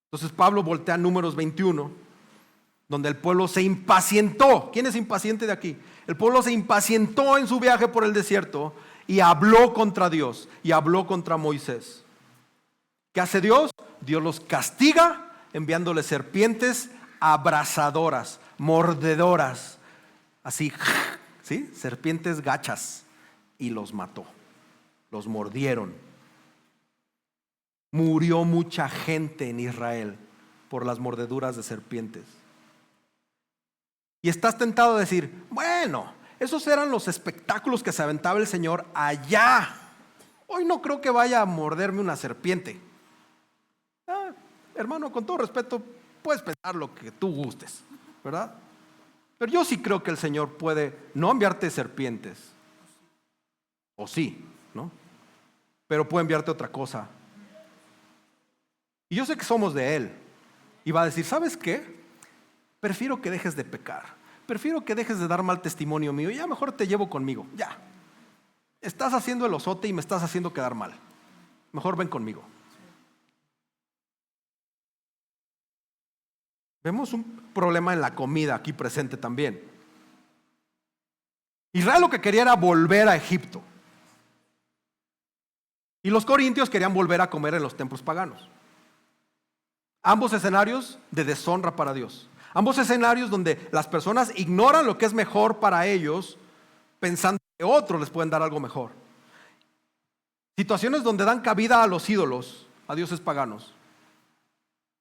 Entonces Pablo voltea a Números 21, donde el pueblo se impacientó. ¿Quién es impaciente de aquí? El pueblo se impacientó en su viaje por el desierto y habló contra Dios y habló contra Moisés. ¿Qué hace Dios? Dios los castiga enviándoles serpientes abrasadoras, mordedoras, así, ¿sí? Serpientes gachas, y los mató, los mordieron. Murió mucha gente en Israel por las mordeduras de serpientes. Y estás tentado a decir: bueno, esos eran los espectáculos que se aventaba el Señor allá. Hoy no creo que vaya a morderme una serpiente. Hermano, con todo respeto, puedes pensar lo que tú gustes, ¿verdad? Pero yo sí creo que el Señor puede no enviarte serpientes. O sí, ¿no? Pero puede enviarte otra cosa. Y yo sé que somos de Él. Y va a decir: ¿sabes qué? Prefiero que dejes de pecar. Prefiero que dejes de dar mal testimonio mío. Ya mejor te llevo conmigo. Ya. Estás haciendo el osote y me estás haciendo quedar mal. Mejor ven conmigo. Vemos un problema en la comida aquí presente también. Israel lo que quería era volver a Egipto. Y los corintios querían volver a comer en los templos paganos. Ambos escenarios de deshonra para Dios. Ambos escenarios donde las personas ignoran lo que es mejor para ellos, pensando que otros les pueden dar algo mejor. Situaciones donde dan cabida a los ídolos, a dioses paganos.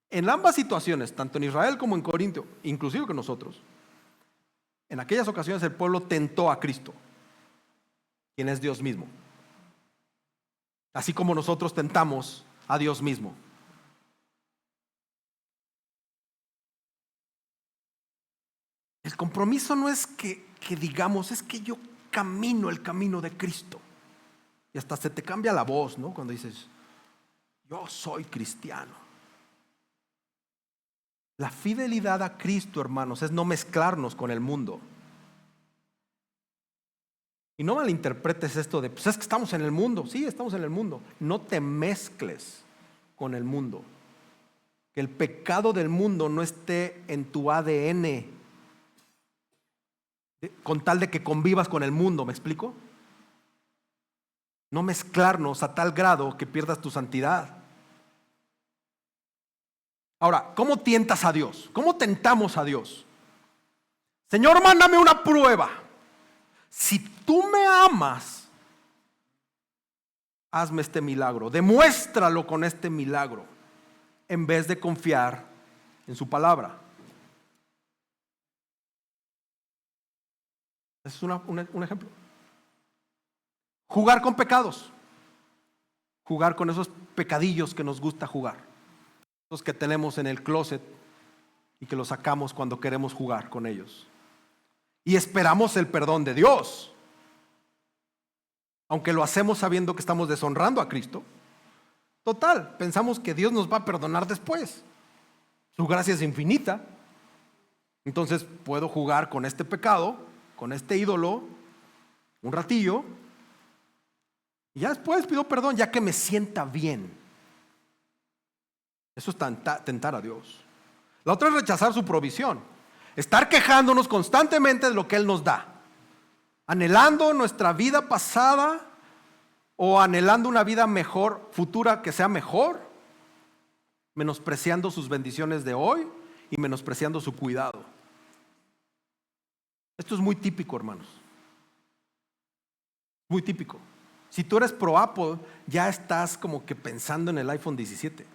En ambas situaciones, tanto en Israel como en Corintio, inclusive con nosotros, en aquellas ocasiones el pueblo tentó a Cristo, quien es Dios mismo. Así como nosotros tentamos a Dios mismo. El compromiso no es que digamos: es que yo camino el camino de Cristo. Y hasta se te cambia la voz, ¿no? Cuando dices: yo soy cristiano. La fidelidad a Cristo, hermanos, es no mezclarnos con el mundo. Y no malinterpretes esto de: pues es que estamos en el mundo. Sí, estamos en el mundo. No te mezcles con el mundo. Que el pecado del mundo no esté en tu ADN, con tal de que convivas con el mundo. ¿Me explico? No mezclarnos a tal grado que pierdas tu santidad. Ahora, ¿cómo tientas a Dios? ¿Cómo tentamos a Dios? Señor, mándame una prueba. Si tú me amas, hazme este milagro. Demuéstralo con este milagro, en vez de confiar en su palabra. Ese es un ejemplo. Jugar con pecados. Jugar con esos pecadillos que nos gusta jugar. Los que tenemos en el closet y que los sacamos cuando queremos jugar con ellos. Y esperamos el perdón de Dios. Aunque lo hacemos sabiendo que estamos deshonrando a Cristo. Total, pensamos que Dios nos va a perdonar después. Su gracia es infinita. Entonces puedo jugar con este pecado con este ídolo un ratillo y ya después pido perdón ya que me sienta bien. Eso es tentar a Dios. La otra es rechazar su provisión, estar quejándonos constantemente de lo que Él nos da, anhelando nuestra vida pasada o anhelando una vida mejor, futura, que sea mejor, menospreciando sus bendiciones de hoy y menospreciando su cuidado. Esto es muy típico, hermanos. Muy típico. Si tú eres pro Apple, ya estás como que pensando en el iPhone 17.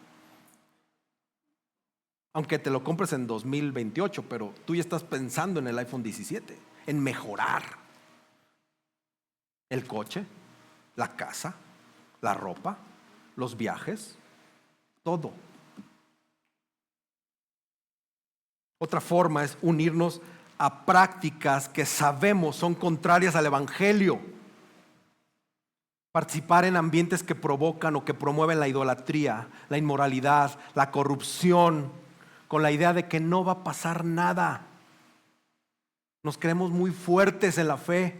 Aunque te lo compres en 2028, pero tú ya estás pensando en el iPhone 17, en mejorar el coche, la casa, la ropa, los viajes, todo. Otra forma es unirnos a prácticas que sabemos son contrarias al Evangelio. Participar en ambientes que provocan o que promueven la idolatría, la inmoralidad, la corrupción, con la idea de que no va a pasar nada. Nos creemos muy fuertes en la fe.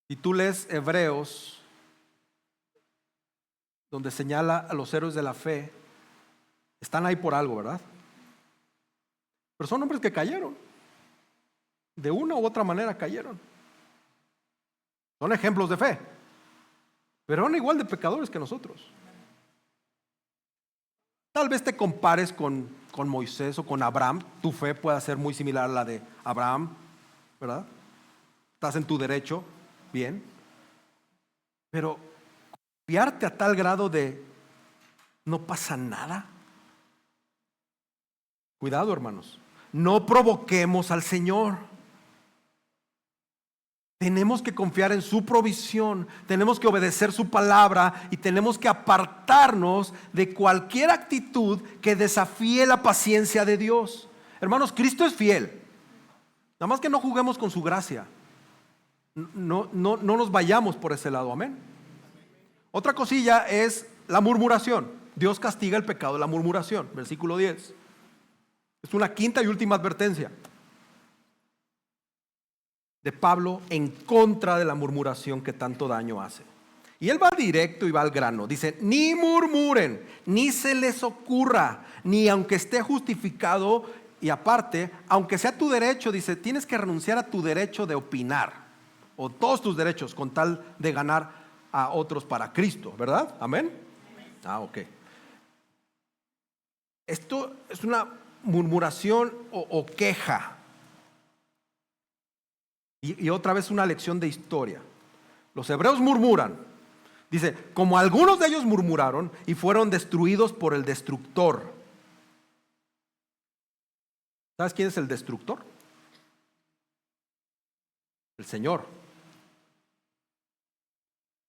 Si tú lees Hebreos, donde señala a los héroes de la fe, están ahí por algo, ¿verdad? Pero son hombres que cayeron. De una u otra manera cayeron. Son ejemplos de fe, pero eran igual de pecadores que nosotros. Tal vez te compares con Moisés o con Abraham. Tu fe pueda ser muy similar a la de Abraham, ¿verdad? Estás en tu derecho, bien. Pero confiarte a tal grado de no pasa nada. Cuidado, hermanos. No provoquemos al Señor. Tenemos que confiar en su provisión, tenemos que obedecer su palabra y tenemos que apartarnos de cualquier actitud que desafíe la paciencia de Dios. Hermanos, Cristo es fiel. Nada más que no juguemos con su gracia. No nos vayamos por ese lado, amén. Otra cosilla es la murmuración. Dios castiga el pecado de la murmuración, versículo 10. Es una quinta y última advertencia de Pablo en contra de la murmuración que tanto daño hace. Y él va directo y va al grano. Dice, ni murmuren, ni se les ocurra, ni aunque esté justificado, y aparte, aunque sea tu derecho, dice, tienes que renunciar a tu derecho de opinar, o todos tus derechos, con tal de ganar a otros para Cristo, ¿verdad? ¿Amén? Ok. Esto es una murmuración o queja. Y otra vez una lección de historia. Los hebreos murmuran. Dice, como algunos de ellos murmuraron y fueron destruidos por el destructor. ¿Sabes quién es el destructor? El Señor.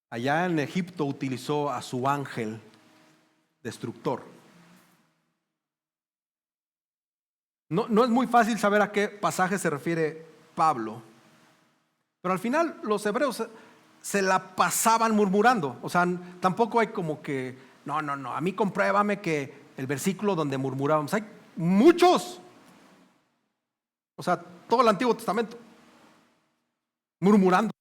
Allá en Egipto utilizó a su ángel destructor. No es muy fácil saber a qué pasaje se refiere Pablo. Pero al final los hebreos se la pasaban murmurando. O sea, tampoco hay como que, no, a mí compruébame que el versículo donde murmurábamos, hay muchos. O sea, todo el Antiguo Testamento. Murmurando.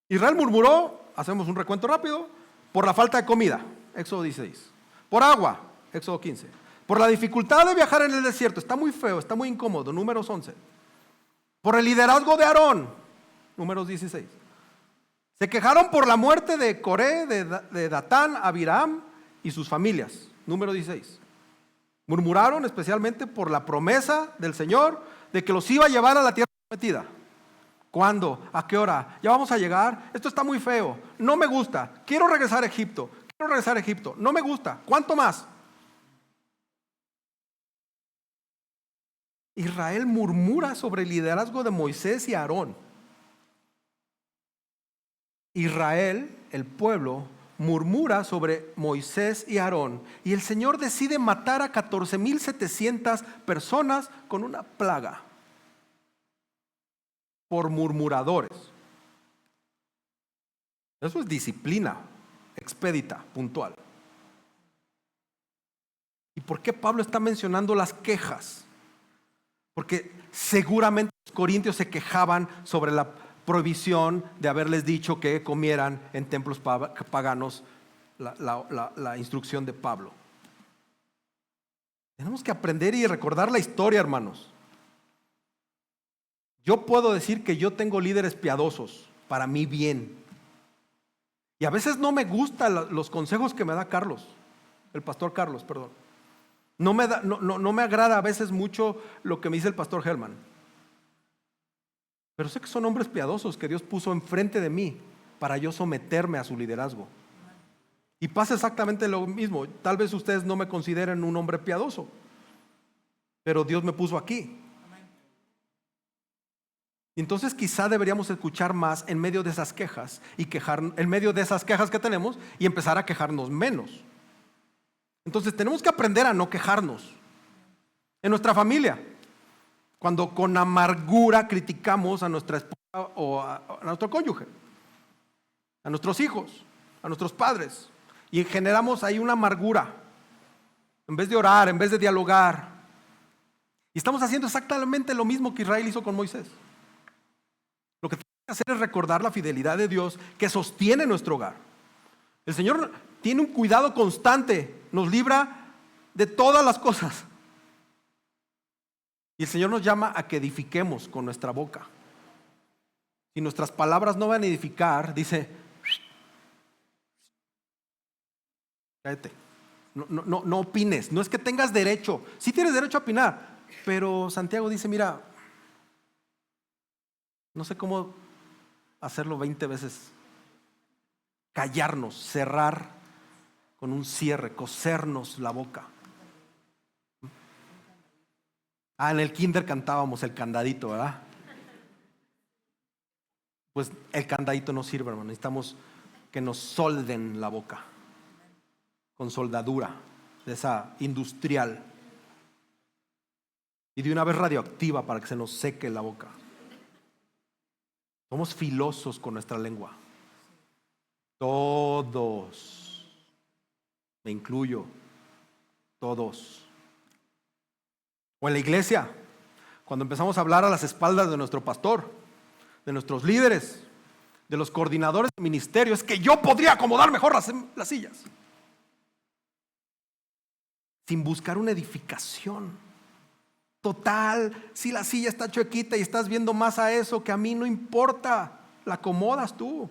Israel murmuró, hacemos un recuento rápido, por la falta de comida, Éxodo 16. Por agua, Éxodo 15. Por la dificultad de viajar en el desierto, está muy feo, está muy incómodo, Números 11. Por el liderazgo de Aarón, Números 16. Se quejaron por la muerte de Coré, de Datán, Abiram y sus familias, Números 16. Murmuraron especialmente por la promesa del Señor de que los iba a llevar a la tierra prometida. ¿Cuándo? ¿A qué hora? ¿Ya vamos a llegar? Esto está muy feo, no me gusta, quiero regresar a Egipto, no me gusta, ¿cuánto más? Israel murmura sobre el liderazgo de Moisés y Aarón. Israel, el pueblo, murmura sobre Moisés y Aarón. Y el Señor decide matar a 14,700 personas con una plaga por murmuradores. Eso es disciplina expedita, puntual. Y ¿Y por qué Pablo está mencionando las quejas? Porque seguramente los corintios se quejaban sobre la prohibición de haberles dicho que comieran en templos paganos la instrucción de Pablo. Tenemos que aprender y recordar la historia, hermanos. Yo puedo decir que yo tengo líderes piadosos para mi bien. Y a veces no me gustan los consejos que me da Carlos, el pastor Carlos, perdón. No me agrada a veces mucho lo que me dice el pastor Helman. Pero sé que son hombres piadosos que Dios puso enfrente de mí para yo someterme a su liderazgo. Y pasa exactamente lo mismo. Tal vez ustedes no me consideren un hombre piadoso, pero Dios me puso aquí. Entonces quizá deberíamos escuchar más en medio de esas quejas en medio de esas quejas que tenemos, y empezar a quejarnos menos. Entonces tenemos que aprender a no quejarnos. En nuestra familia, cuando con amargura criticamos a nuestra esposa o a nuestro cónyuge, a nuestros hijos, a nuestros padres, y generamos ahí una amargura, en vez de orar, en vez de dialogar, y estamos haciendo exactamente lo mismo que Israel hizo con Moisés. Lo que tenemos que hacer es recordar la fidelidad de Dios que sostiene nuestro hogar. El Señor tiene un cuidado constante, nos libra de todas las cosas. Y el Señor nos llama a que edifiquemos con nuestra boca. Si nuestras palabras no van a edificar, dice, cállate, no opines. No es que tengas derecho, sí tienes derecho a opinar, pero Santiago dice, mira, no sé cómo hacerlo 20 veces. Callarnos, cerrar con un cierre, cosernos la boca. En el kinder cantábamos el candadito, ¿verdad? Pues el candadito no sirve, hermano. Necesitamos que nos solden la boca con soldadura de esa industrial, y de una vez radioactiva para que se nos seque la boca. Somos filosos con nuestra lengua. Todos, me incluyo, todos. O en la iglesia, cuando empezamos a hablar a las espaldas de nuestro pastor, de nuestros líderes, de los coordinadores de ministerio, es que yo podría acomodar mejor las sillas, sin buscar una edificación. Total, si la silla está chuequita y estás viendo más a eso que a mí, no importa, la acomodas tú.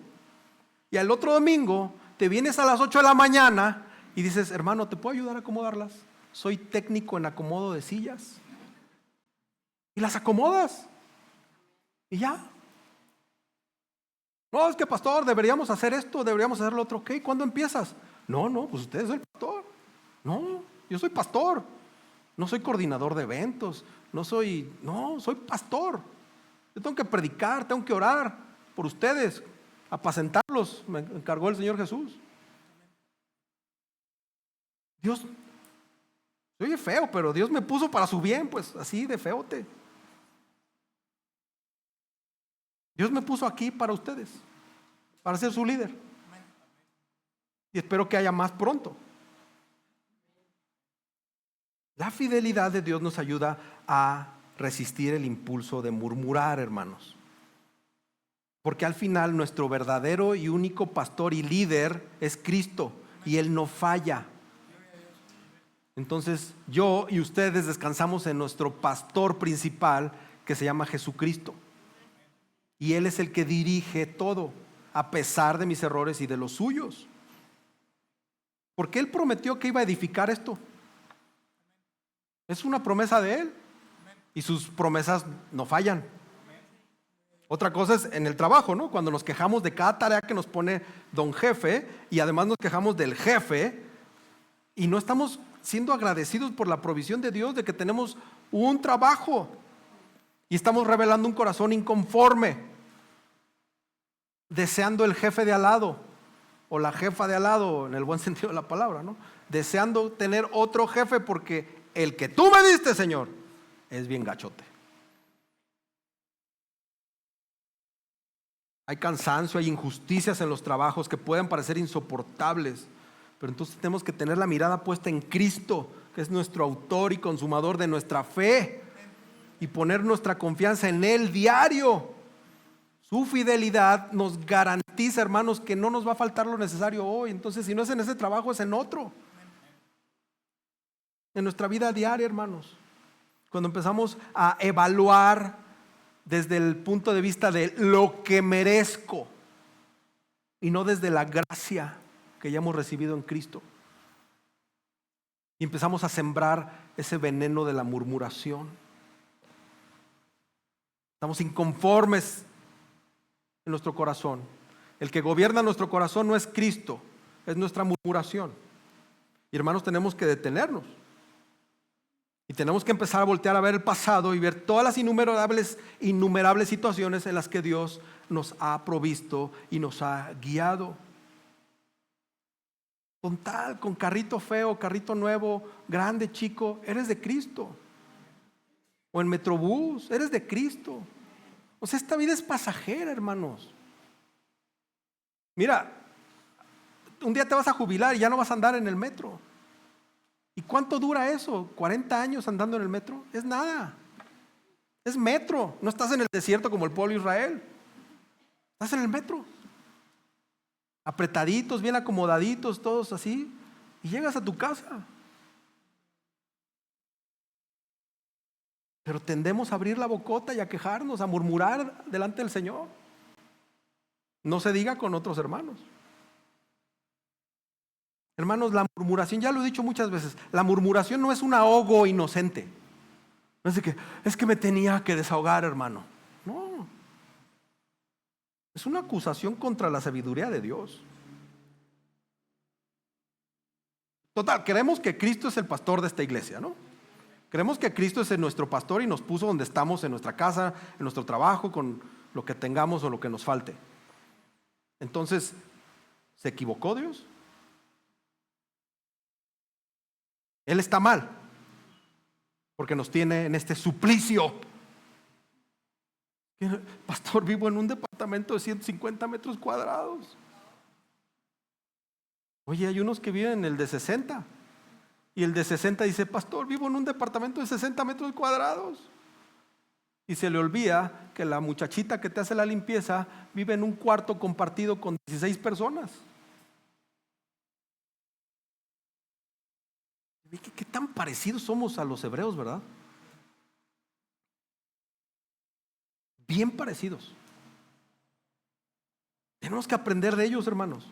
Y al otro domingo te vienes a las 8 de la mañana y dices, hermano, ¿te puedo ayudar a acomodarlas? Soy técnico en acomodo de sillas. Y las acomodas. Y ya. No, es que pastor, deberíamos hacer esto, deberíamos hacer lo otro. Ok, ¿cuándo empiezas? No, pues usted es el pastor. No, yo soy pastor. No soy coordinador de eventos. Soy pastor. Yo tengo que predicar, tengo que orar por ustedes, apacentarlos. Me encargó el Señor Jesús. Dios, se oye feo, pero Dios me puso para su bien, pues así de feote. Dios me puso aquí para ustedes, para ser su líder. Y espero que haya más pronto. La fidelidad de Dios nos ayuda a resistir el impulso de murmurar, hermanos. Porque al final nuestro verdadero y único pastor y líder es Cristo, y Él no falla. Entonces yo y ustedes descansamos en nuestro pastor principal, que se llama Jesucristo. Y Él es el que dirige todo, a pesar de mis errores y de los suyos. Porque Él prometió que iba a edificar esto. Es una promesa de Él, y sus promesas no fallan. Otra cosa es en el trabajo, ¿no? Cuando nos quejamos de cada tarea que nos pone don jefe, y además nos quejamos del jefe, y no estamos siendo agradecidos por la provisión de Dios de que tenemos un trabajo, y estamos revelando un corazón inconforme, deseando el jefe de al lado o la jefa de al lado, en el buen sentido de la palabra, ¿no? Deseando tener otro jefe, porque el que tú me diste, Señor, es bien gachote. Hay cansancio, hay injusticias en los trabajos que pueden parecer insoportables, pero entonces tenemos que tener la mirada puesta en Cristo, que es nuestro autor y consumador de nuestra fe, y poner nuestra confianza en Él diario. Su fidelidad nos garantiza, hermanos, que no nos va a faltar lo necesario hoy. Entonces, si no es en ese trabajo, es en otro. En nuestra vida diaria, hermanos, cuando empezamos a evaluar desde el punto de vista de lo que merezco y no desde la gracia que ya hemos recibido en Cristo, y empezamos a sembrar ese veneno de la murmuración. Estamos inconformes en nuestro corazón. El que gobierna nuestro corazón no es Cristo, es nuestra murmuración. Y hermanos, tenemos que detenernos. Y tenemos que empezar a voltear a ver el pasado y ver todas las innumerables situaciones en las que Dios nos ha provisto y nos ha guiado. Con carrito feo, carrito nuevo, grande, chico, eres de Cristo. O en Metrobús, eres de Cristo. O sea, esta vida es pasajera, hermanos. Mira, un día te vas a jubilar y ya no vas a andar en el metro. ¿Y cuánto dura eso? ¿40 años andando en el metro? Es nada. Es metro. No estás en el desierto como el pueblo de Israel. Estás en el metro. Apretaditos, bien acomodaditos, todos así. Y llegas a tu casa. Pero tendemos a abrir la bocota y a quejarnos, a murmurar delante del Señor. No se diga con otros hermanos. Hermanos, la murmuración, ya lo he dicho muchas veces, la murmuración no es un ahogo inocente. No es de que, es que me tenía que desahogar, hermano. No. Es una acusación contra la sabiduría de Dios. Total, creemos que Cristo es el pastor de esta iglesia, ¿no? Creemos que Cristo es nuestro pastor y nos puso donde estamos, en nuestra casa, en nuestro trabajo, con lo que tengamos o lo que nos falte. Entonces, ¿se equivocó Dios? Él está mal, porque nos tiene en este suplicio. Pastor, vivo en un departamento de 150 metros cuadrados. Oye, hay unos que viven en el de 60. Y el de 60 dice, pastor, vivo en un departamento de 60 metros cuadrados. Y se le olvida que la muchachita que te hace la limpieza vive en un cuarto compartido con 16 personas. ¿Qué tan parecidos somos a los hebreos, verdad? Bien parecidos. Tenemos que aprender de ellos, hermanos.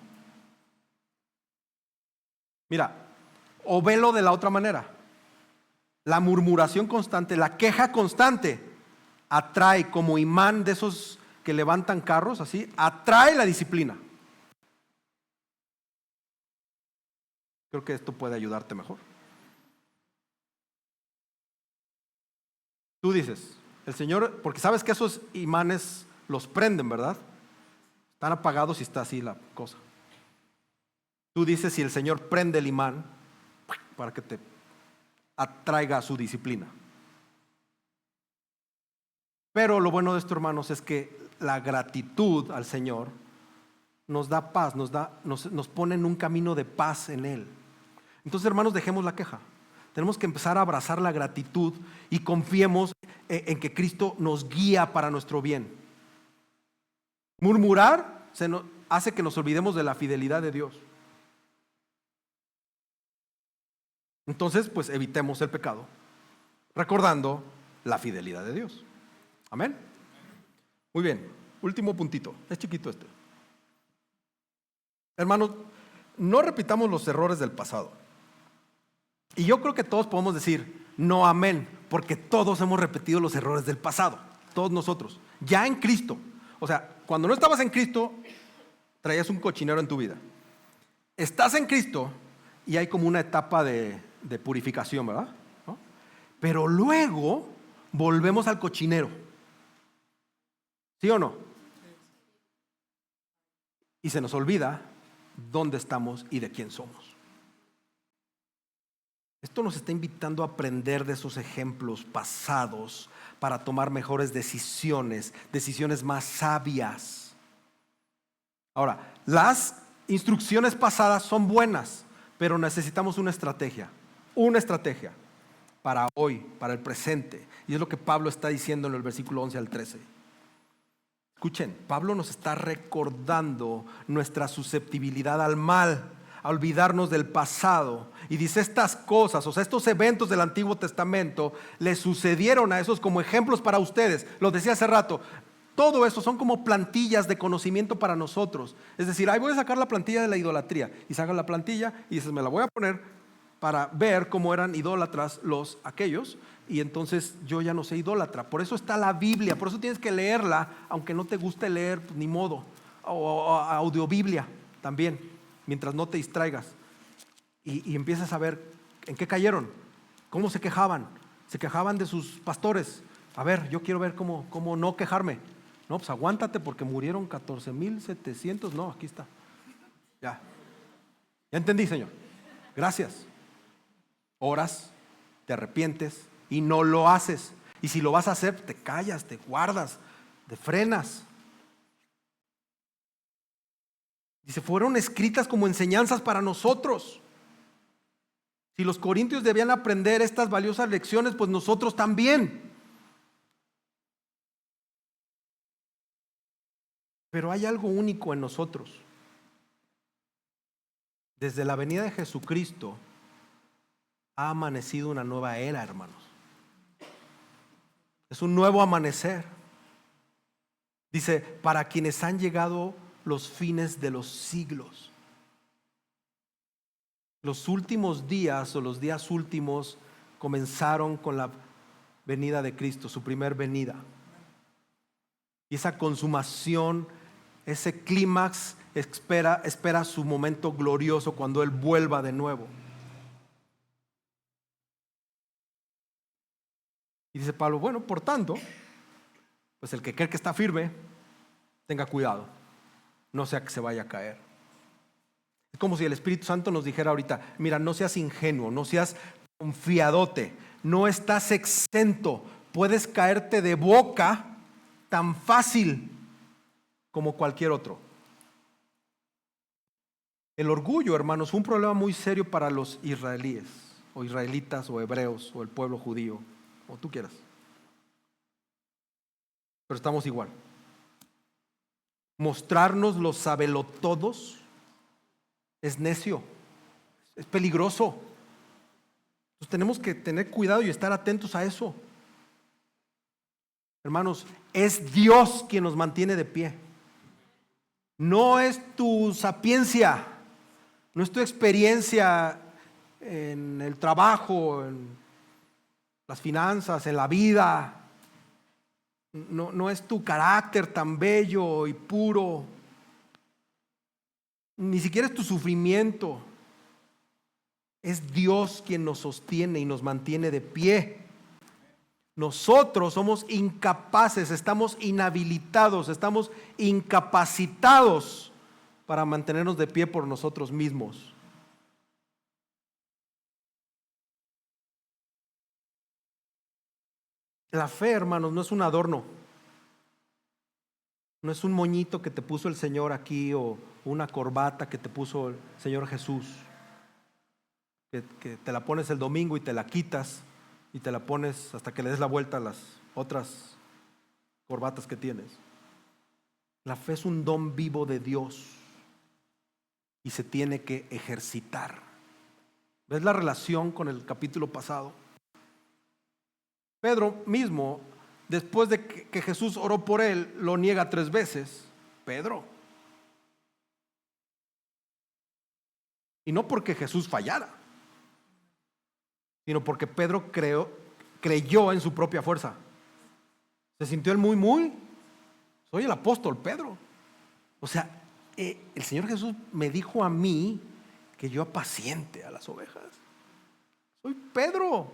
Mira, o velo de la otra manera. La murmuración constante, la queja constante atrae como imán de esos que levantan carros, así, atrae la disciplina. Creo que esto puede ayudarte mejor. Tú dices, el Señor, porque sabes que esos imanes los prenden, ¿verdad? Están apagados y está así la cosa. Tú dices, si el Señor prende el imán para que te atraiga a su disciplina. Pero lo bueno de esto, hermanos, es que la gratitud al Señor nos da paz, nos pone en un camino de paz en Él. Entonces, hermanos, dejemos la queja. Tenemos que empezar a abrazar la gratitud y confiemos en que Cristo nos guía para nuestro bien. Murmurar hace que nos olvidemos de la fidelidad de Dios. Entonces, pues evitemos el pecado, recordando la fidelidad de Dios. Amén. Muy bien, último puntito, es chiquito este. Hermanos, no repitamos los errores del pasado. Y yo creo que todos podemos decir, no amén, porque todos hemos repetido los errores del pasado, todos nosotros, ya en Cristo. O sea, cuando no estabas en Cristo, traías un cochinero en tu vida. Estás en Cristo y hay como una etapa de purificación, ¿verdad? ¿No? Pero luego volvemos al cochinero. ¿Sí o no? Y se nos olvida dónde estamos y de quién somos. Esto nos está invitando a aprender de esos ejemplos pasados para tomar mejores decisiones más sabias. Ahora, las instrucciones pasadas son buenas, pero necesitamos una estrategia. una estrategia para hoy, para el presente. Y es lo que Pablo está diciendo en el versículo 11 al 13. Escuchen, Pablo nos está recordando nuestra susceptibilidad al mal, a olvidarnos del pasado. Y dice estas cosas, o sea, estos eventos del Antiguo Testamento le sucedieron a esos como ejemplos para ustedes. Lo decía hace rato, todo eso son como plantillas de conocimiento para nosotros. Es decir, ahí voy a sacar la plantilla de la idolatría. Y sacas la plantilla y dices, me la voy a poner para ver cómo eran idólatras aquellos. Y entonces yo ya no soy idólatra. Por eso está la Biblia, por eso tienes que leerla, aunque no te guste leer, pues, ni modo. O audiobiblia también, mientras no te distraigas. Y empiezas a ver en qué cayeron, cómo se quejaban. Se quejaban de sus pastores. A ver, yo quiero ver cómo no quejarme. No, pues aguántate porque murieron 14,700. No, aquí está. Ya entendí, Señor. Gracias. Oras, te arrepientes y no lo haces. Y si lo vas a hacer, te callas, te guardas, te frenas. Dice, fueron escritas como enseñanzas para nosotros. Si los corintios debían aprender estas valiosas lecciones, pues nosotros también. Pero hay algo único en nosotros. Desde la venida de Jesucristo ha amanecido una nueva era, hermanos. Es un nuevo amanecer. Dice, para quienes han llegado los fines de los siglos. Los últimos días o los días últimos comenzaron con la venida de Cristo, su primer venida. Y esa consumación, ese clímax espera su momento glorioso cuando Él vuelva de nuevo. Y dice Pablo, bueno, por tanto, pues el que cree que está firme, tenga cuidado, no sea que se vaya a caer. Es como si el Espíritu Santo nos dijera ahorita, mira, no seas ingenuo, no seas confiadote, no estás exento, puedes caerte de boca tan fácil como cualquier otro. El orgullo, hermanos, fue un problema muy serio para los israelíes, o israelitas, o hebreos, o el pueblo judío, o tú quieras. Pero estamos igual. Mostrarnos los sabelotodos es necio, es peligroso. Entonces tenemos que tener cuidado y estar atentos a eso. Hermanos, es Dios quien nos mantiene de pie. No es tu sapiencia, no es tu experiencia en el trabajo, en las finanzas, en la vida. No es tu carácter tan bello y puro. Ni siquiera es tu sufrimiento. Es Dios quien nos sostiene y nos mantiene de pie. Nosotros somos incapaces, estamos inhabilitados, estamos incapacitados para mantenernos de pie por nosotros mismos. La fe, hermanos, no es un adorno. No es un moñito que te puso el Señor aquí o una corbata que te puso el Señor Jesús. Que te la pones el domingo y te la quitas y te la pones hasta que le des la vuelta a las otras corbatas que tienes. La fe es un don vivo de Dios y se tiene que ejercitar. ¿Ves la relación con el capítulo pasado? Pedro mismo, después de que Jesús oró por él, lo niega 3 veces. Pedro. Y no porque Jesús fallara, sino porque Pedro creyó en su propia fuerza. Se sintió él muy, soy el apóstol Pedro. O sea, el Señor Jesús me dijo a mí que yo apaciente a las ovejas. Soy Pedro.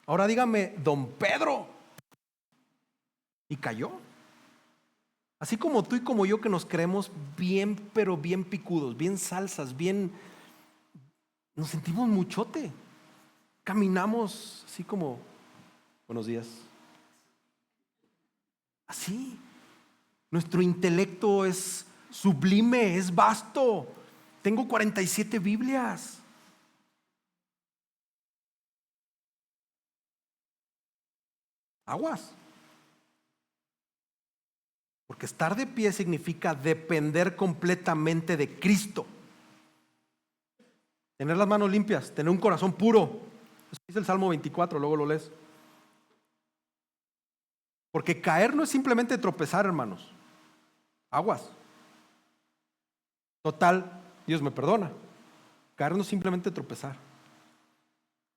Ahora dígame, don Pedro. Y cayó. Así como tú y como yo, que nos creemos bien, pero bien picudos, bien salsas, nos sentimos muchote. Caminamos así como, buenos días. Así. Nuestro intelecto es sublime, es vasto. Tengo 47 Biblias. aguas. Porque estar de pie significa depender completamente de Cristo. Tener las manos limpias, tener un corazón puro. Eso dice el Salmo 24, luego lo lees. Porque caer no es simplemente tropezar, hermanos. Aguas. Total, Dios me perdona. Caer no es simplemente tropezar.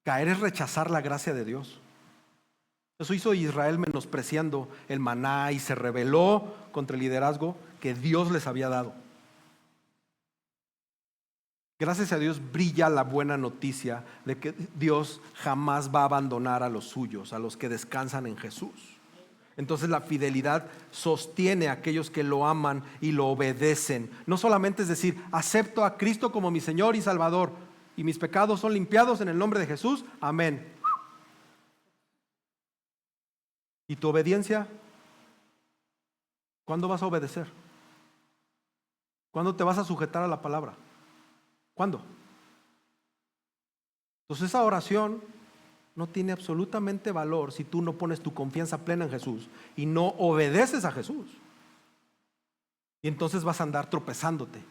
Caer es rechazar la gracia de Dios. Eso hizo Israel menospreciando el maná y se rebeló contra el liderazgo que Dios les había dado. Gracias a Dios brilla la buena noticia de que Dios jamás va a abandonar a los suyos, a los que descansan en Jesús. Entonces la fidelidad sostiene a aquellos que lo aman y lo obedecen. No solamente es decir, acepto a Cristo como mi Señor y Salvador y mis pecados son limpiados en el nombre de Jesús, amén. ¿Y tu obediencia? ¿Cuándo vas a obedecer? ¿Cuándo te vas a sujetar a la palabra? ¿Cuándo? Entonces esa oración no tiene absolutamente valor si tú no pones tu confianza plena en Jesús y no obedeces a Jesús. Y entonces vas a andar tropezándote,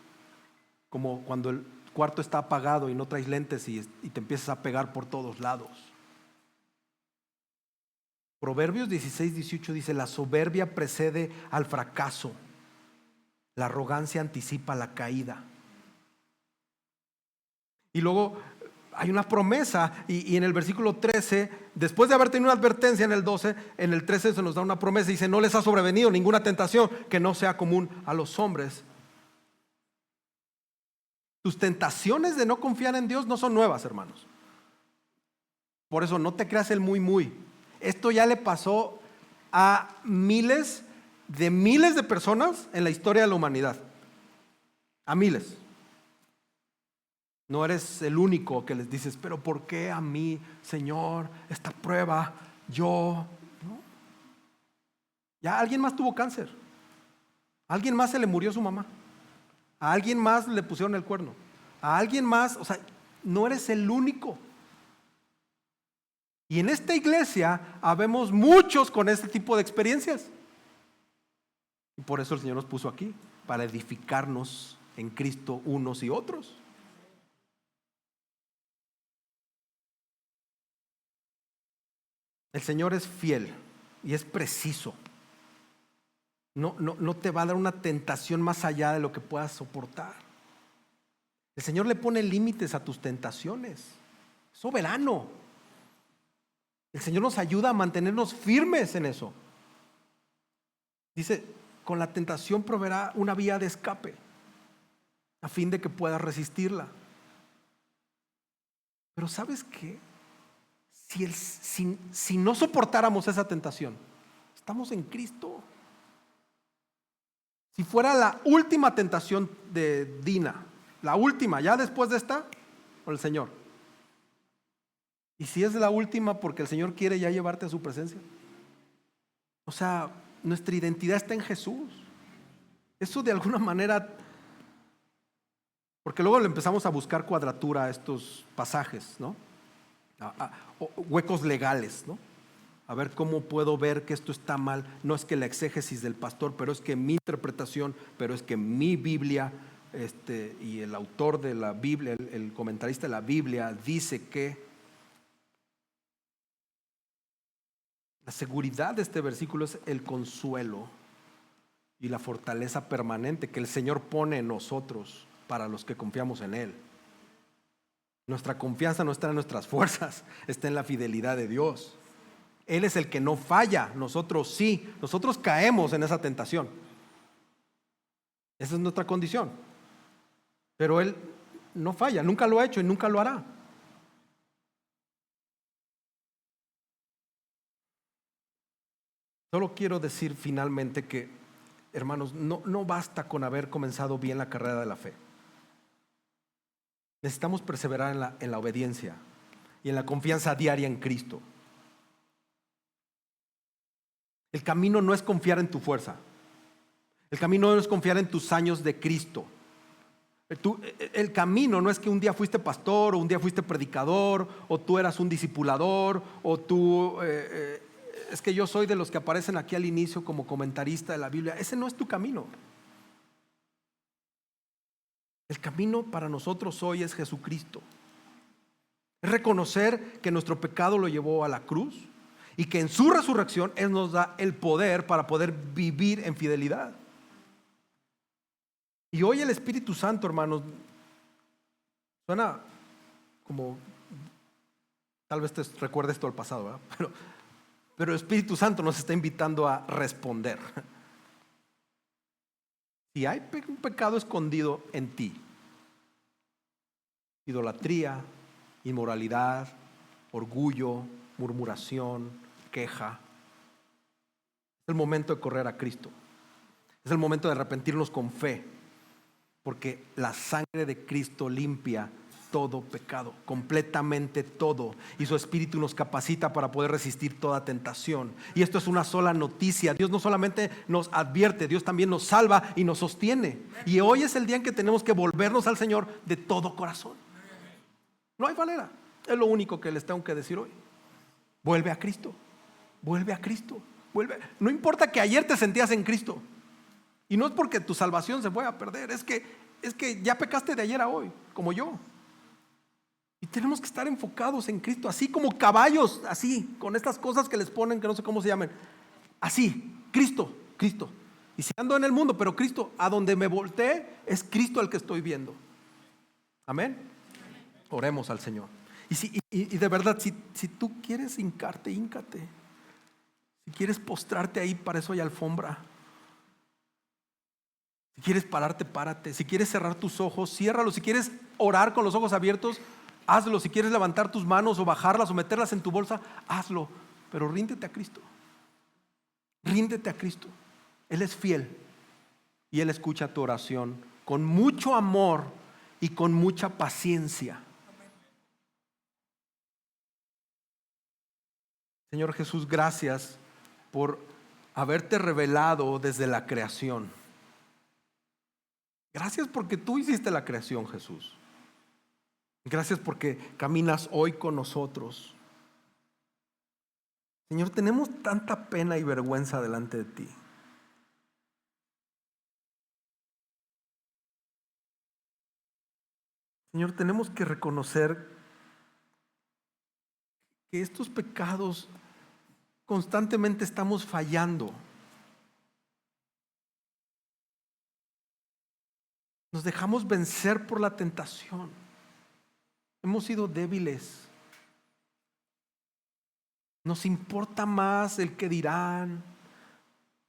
como cuando el cuarto está apagado y no traes lentes y te empiezas a pegar por todos lados. Proverbios 16:18 dice: la soberbia precede al fracaso, la arrogancia anticipa la caída. Y luego hay una promesa y en el versículo 13, después de haber tenido una advertencia en el 12, en el 13 se nos da una promesa y dice: no les ha sobrevenido ninguna tentación que no sea común a los hombres. Tus tentaciones de no confiar en Dios no son nuevas, hermanos. Por eso no te creas el muy. Esto ya le pasó a miles de personas en la historia de la humanidad. A miles. No eres el único que les dices: pero ¿por qué a mí, Señor, esta prueba? Yo, ¿no? Ya alguien más tuvo cáncer. A alguien más se le murió su mamá. A alguien más le pusieron el cuerno. A alguien más, o sea, no eres el único. Y en esta iglesia habemos muchos con este tipo de experiencias. Y por eso el Señor nos puso aquí, para edificarnos en Cristo unos y otros. El Señor es fiel y es preciso. No te va a dar una tentación más allá de lo que puedas soportar. El Señor le pone límites a tus tentaciones. Es soberano. El Señor nos ayuda a mantenernos firmes en eso. Dice: con la tentación proveerá una vía de escape, a fin de que puedas resistirla. Pero ¿sabes qué? Si no soportáramos esa tentación, estamos en Cristo. Si fuera la última tentación de Dina, la última, ya después de esta, con el Señor. Y si es la última porque el Señor quiere ya llevarte a su presencia. O sea, nuestra identidad está en Jesús. Eso de alguna manera, porque luego le empezamos a buscar cuadratura a estos pasajes, ¿no? Huecos legales, ¿no? A ver cómo puedo ver que esto está mal. No es que la exégesis del pastor, pero es que mi interpretación, pero es que mi Biblia, y el autor de la Biblia, el comentarista de la Biblia, dice que la seguridad de este versículo es el consuelo y la fortaleza permanente que el Señor pone en nosotros para los que confiamos en Él. Nuestra confianza no está en nuestras fuerzas, está en la fidelidad de Dios. Él es el que no falla, nosotros sí, nosotros caemos en esa tentación. Esa es nuestra condición. Pero Él no falla, nunca lo ha hecho y nunca lo hará. Solo quiero decir finalmente que, hermanos, no basta con haber comenzado bien la carrera de la fe. Necesitamos perseverar en la obediencia y en la confianza diaria en Cristo. El camino no es confiar en tu fuerza. El camino no es confiar en tus años de Cristo. El camino no es que un día fuiste pastor o un día fuiste predicador o tú eras un discipulador o tú es que yo soy de los que aparecen aquí al inicio como comentarista de la Biblia. Ese no es tu camino. El camino para nosotros hoy es Jesucristo. Es reconocer que nuestro pecado lo llevó a la cruz y que en su resurrección Él nos da el poder para poder vivir en fidelidad. Y hoy el Espíritu Santo, hermanos, suena como, tal vez te recuerdes todo el pasado, ¿verdad? Pero el Espíritu Santo nos está invitando a responder. Si hay un pecado escondido en ti, idolatría, inmoralidad, orgullo, murmuración, queja, es el momento de correr a Cristo. Es el momento de arrepentirnos con fe, porque la sangre de Cristo limpia todo pecado, completamente todo, y su Espíritu nos capacita para poder resistir toda tentación. Y esto es una sola noticia. Dios no solamente nos advierte, Dios también nos salva y nos sostiene. Y hoy es el día en que tenemos que volvernos al Señor de todo corazón. No hay manera. Es lo único que les tengo que decir hoy. Vuelve a Cristo. Vuelve a Cristo. Vuelve. No importa que ayer te sentías en Cristo. Y no es porque tu salvación se vaya a perder. Es que ya pecaste de ayer a hoy, como yo. Y tenemos que estar enfocados en Cristo, así como caballos, así, con estas cosas que les ponen, que no sé cómo se llaman. Así, Cristo, Cristo. Y si ando en el mundo, pero Cristo, a donde me voltee, es Cristo al que estoy viendo. Amén. Oremos al Señor. Y de verdad, si tú quieres hincarte, híncate. Si quieres postrarte ahí, para eso hay alfombra. Si quieres pararte, párate. Si quieres cerrar tus ojos, ciérralos. Si quieres orar con los ojos abiertos, hazlo. Si quieres levantar tus manos o bajarlas o meterlas en tu bolsa, hazlo. Pero ríndete a Cristo. Ríndete a Cristo. Él es fiel y Él escucha tu oración con mucho amor y con mucha paciencia. Señor Jesús, gracias por haberte revelado desde la creación. Gracias porque tú hiciste la creación, Jesús. Gracias porque caminas hoy con nosotros. Señor, tenemos tanta pena y vergüenza delante de ti. Señor, tenemos que reconocer que estos pecados constantemente estamos fallando. Nos dejamos vencer por la tentación. Hemos sido débiles. Nos importa más el que dirán.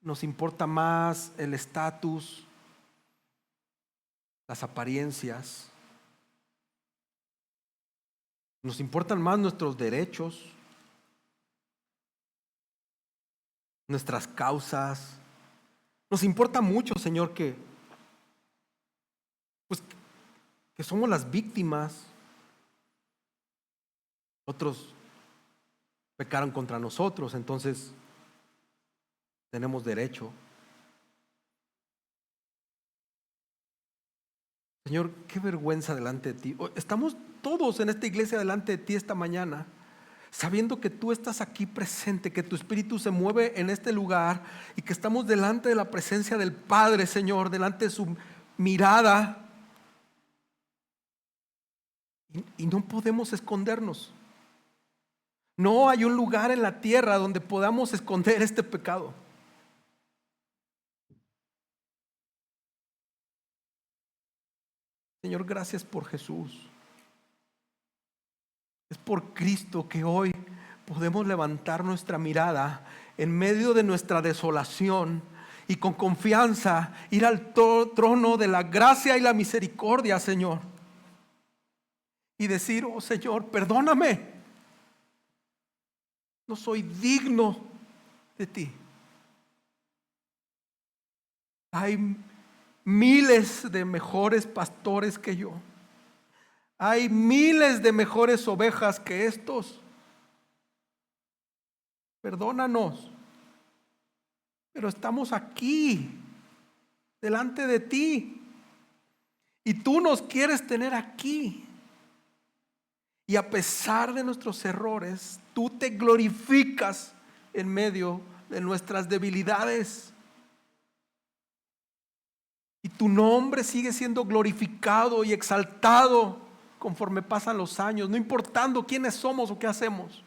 Nos importa más el estatus, las apariencias. Nos importan más nuestros derechos, nuestras causas. Nos importa mucho, Señor, que somos las víctimas. Otros pecaron contra nosotros, entonces tenemos derecho. Señor, qué vergüenza delante de ti. Estamos todos en esta iglesia delante de ti esta mañana, sabiendo que tú estás aquí presente, que tu Espíritu se mueve en este lugar y que estamos delante de la presencia del Padre, Señor, delante de su mirada. Y no podemos escondernos. No hay un lugar en la tierra donde podamos esconder este pecado. Señor, gracias por Jesús. Es por Cristo que hoy podemos levantar nuestra mirada en medio de nuestra desolación y con confianza ir al trono de la gracia y la misericordia, Señor. Y decir, oh Señor, perdóname. No soy digno de ti. Hay miles de mejores pastores que yo. Hay miles de mejores ovejas que estos. Perdónanos. Pero estamos aquí, delante de ti. Y tú nos quieres tener aquí. Y a pesar de nuestros errores, tú te glorificas en medio de nuestras debilidades. Y tu nombre sigue siendo glorificado y exaltado conforme pasan los años, no importando quiénes somos o qué hacemos.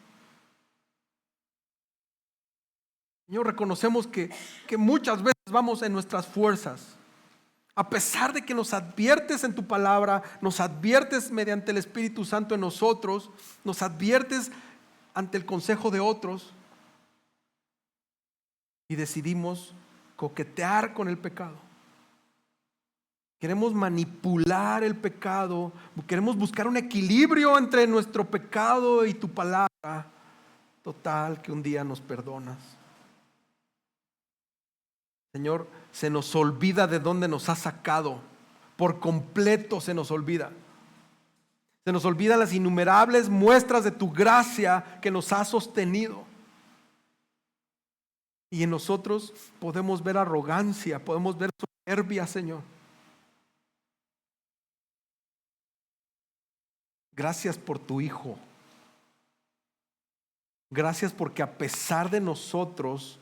Señor, reconocemos que muchas veces vamos en nuestras fuerzas. A pesar de que nos adviertes en tu palabra, nos adviertes mediante el Espíritu Santo en nosotros, nos adviertes ante el consejo de otros, y decidimos coquetear con el pecado. Queremos manipular el pecado, queremos buscar un equilibrio entre nuestro pecado y tu palabra. Total, que un día nos perdonas. Señor, se nos olvida de dónde nos has sacado. Por completo se nos olvida. Se nos olvidan las innumerables muestras de tu gracia que nos ha sostenido. Y en nosotros podemos ver arrogancia, podemos ver soberbia, Señor. Gracias por tu Hijo. Gracias porque a pesar de nosotros,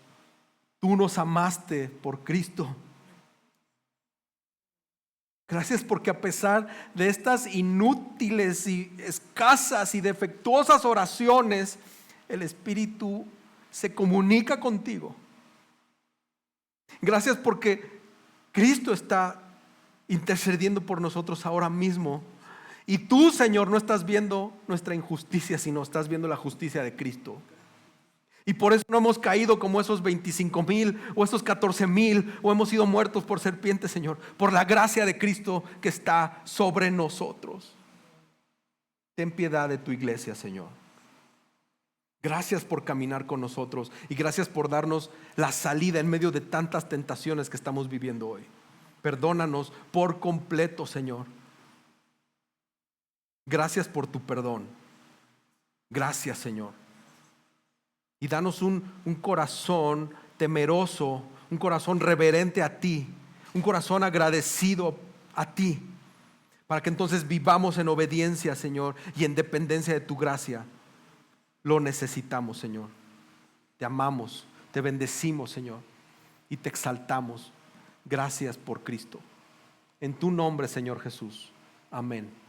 tú nos amaste por Cristo. Gracias porque a pesar de estas inútiles y escasas y defectuosas oraciones, el Espíritu se comunica contigo. Gracias porque Cristo está intercediendo por nosotros ahora mismo. Y tú, Señor, no estás viendo nuestra injusticia, sino estás viendo la justicia de Cristo. Y por eso no hemos caído como esos 25,000 o esos 14,000 o hemos sido muertos por serpientes, Señor, por la gracia de Cristo que está sobre nosotros. Ten piedad de tu iglesia, Señor. Gracias por caminar con nosotros y gracias por darnos la salida en medio de tantas tentaciones que estamos viviendo hoy. Perdónanos por completo, Señor. Gracias por tu perdón. Gracias, Señor. Y danos un corazón temeroso, un corazón reverente a ti, un corazón agradecido a ti, para que entonces vivamos en obediencia, Señor, y en dependencia de tu gracia. Lo necesitamos, Señor. Te amamos, te bendecimos, Señor, y te exaltamos. Gracias por Cristo. En tu nombre, Señor Jesús. Amén.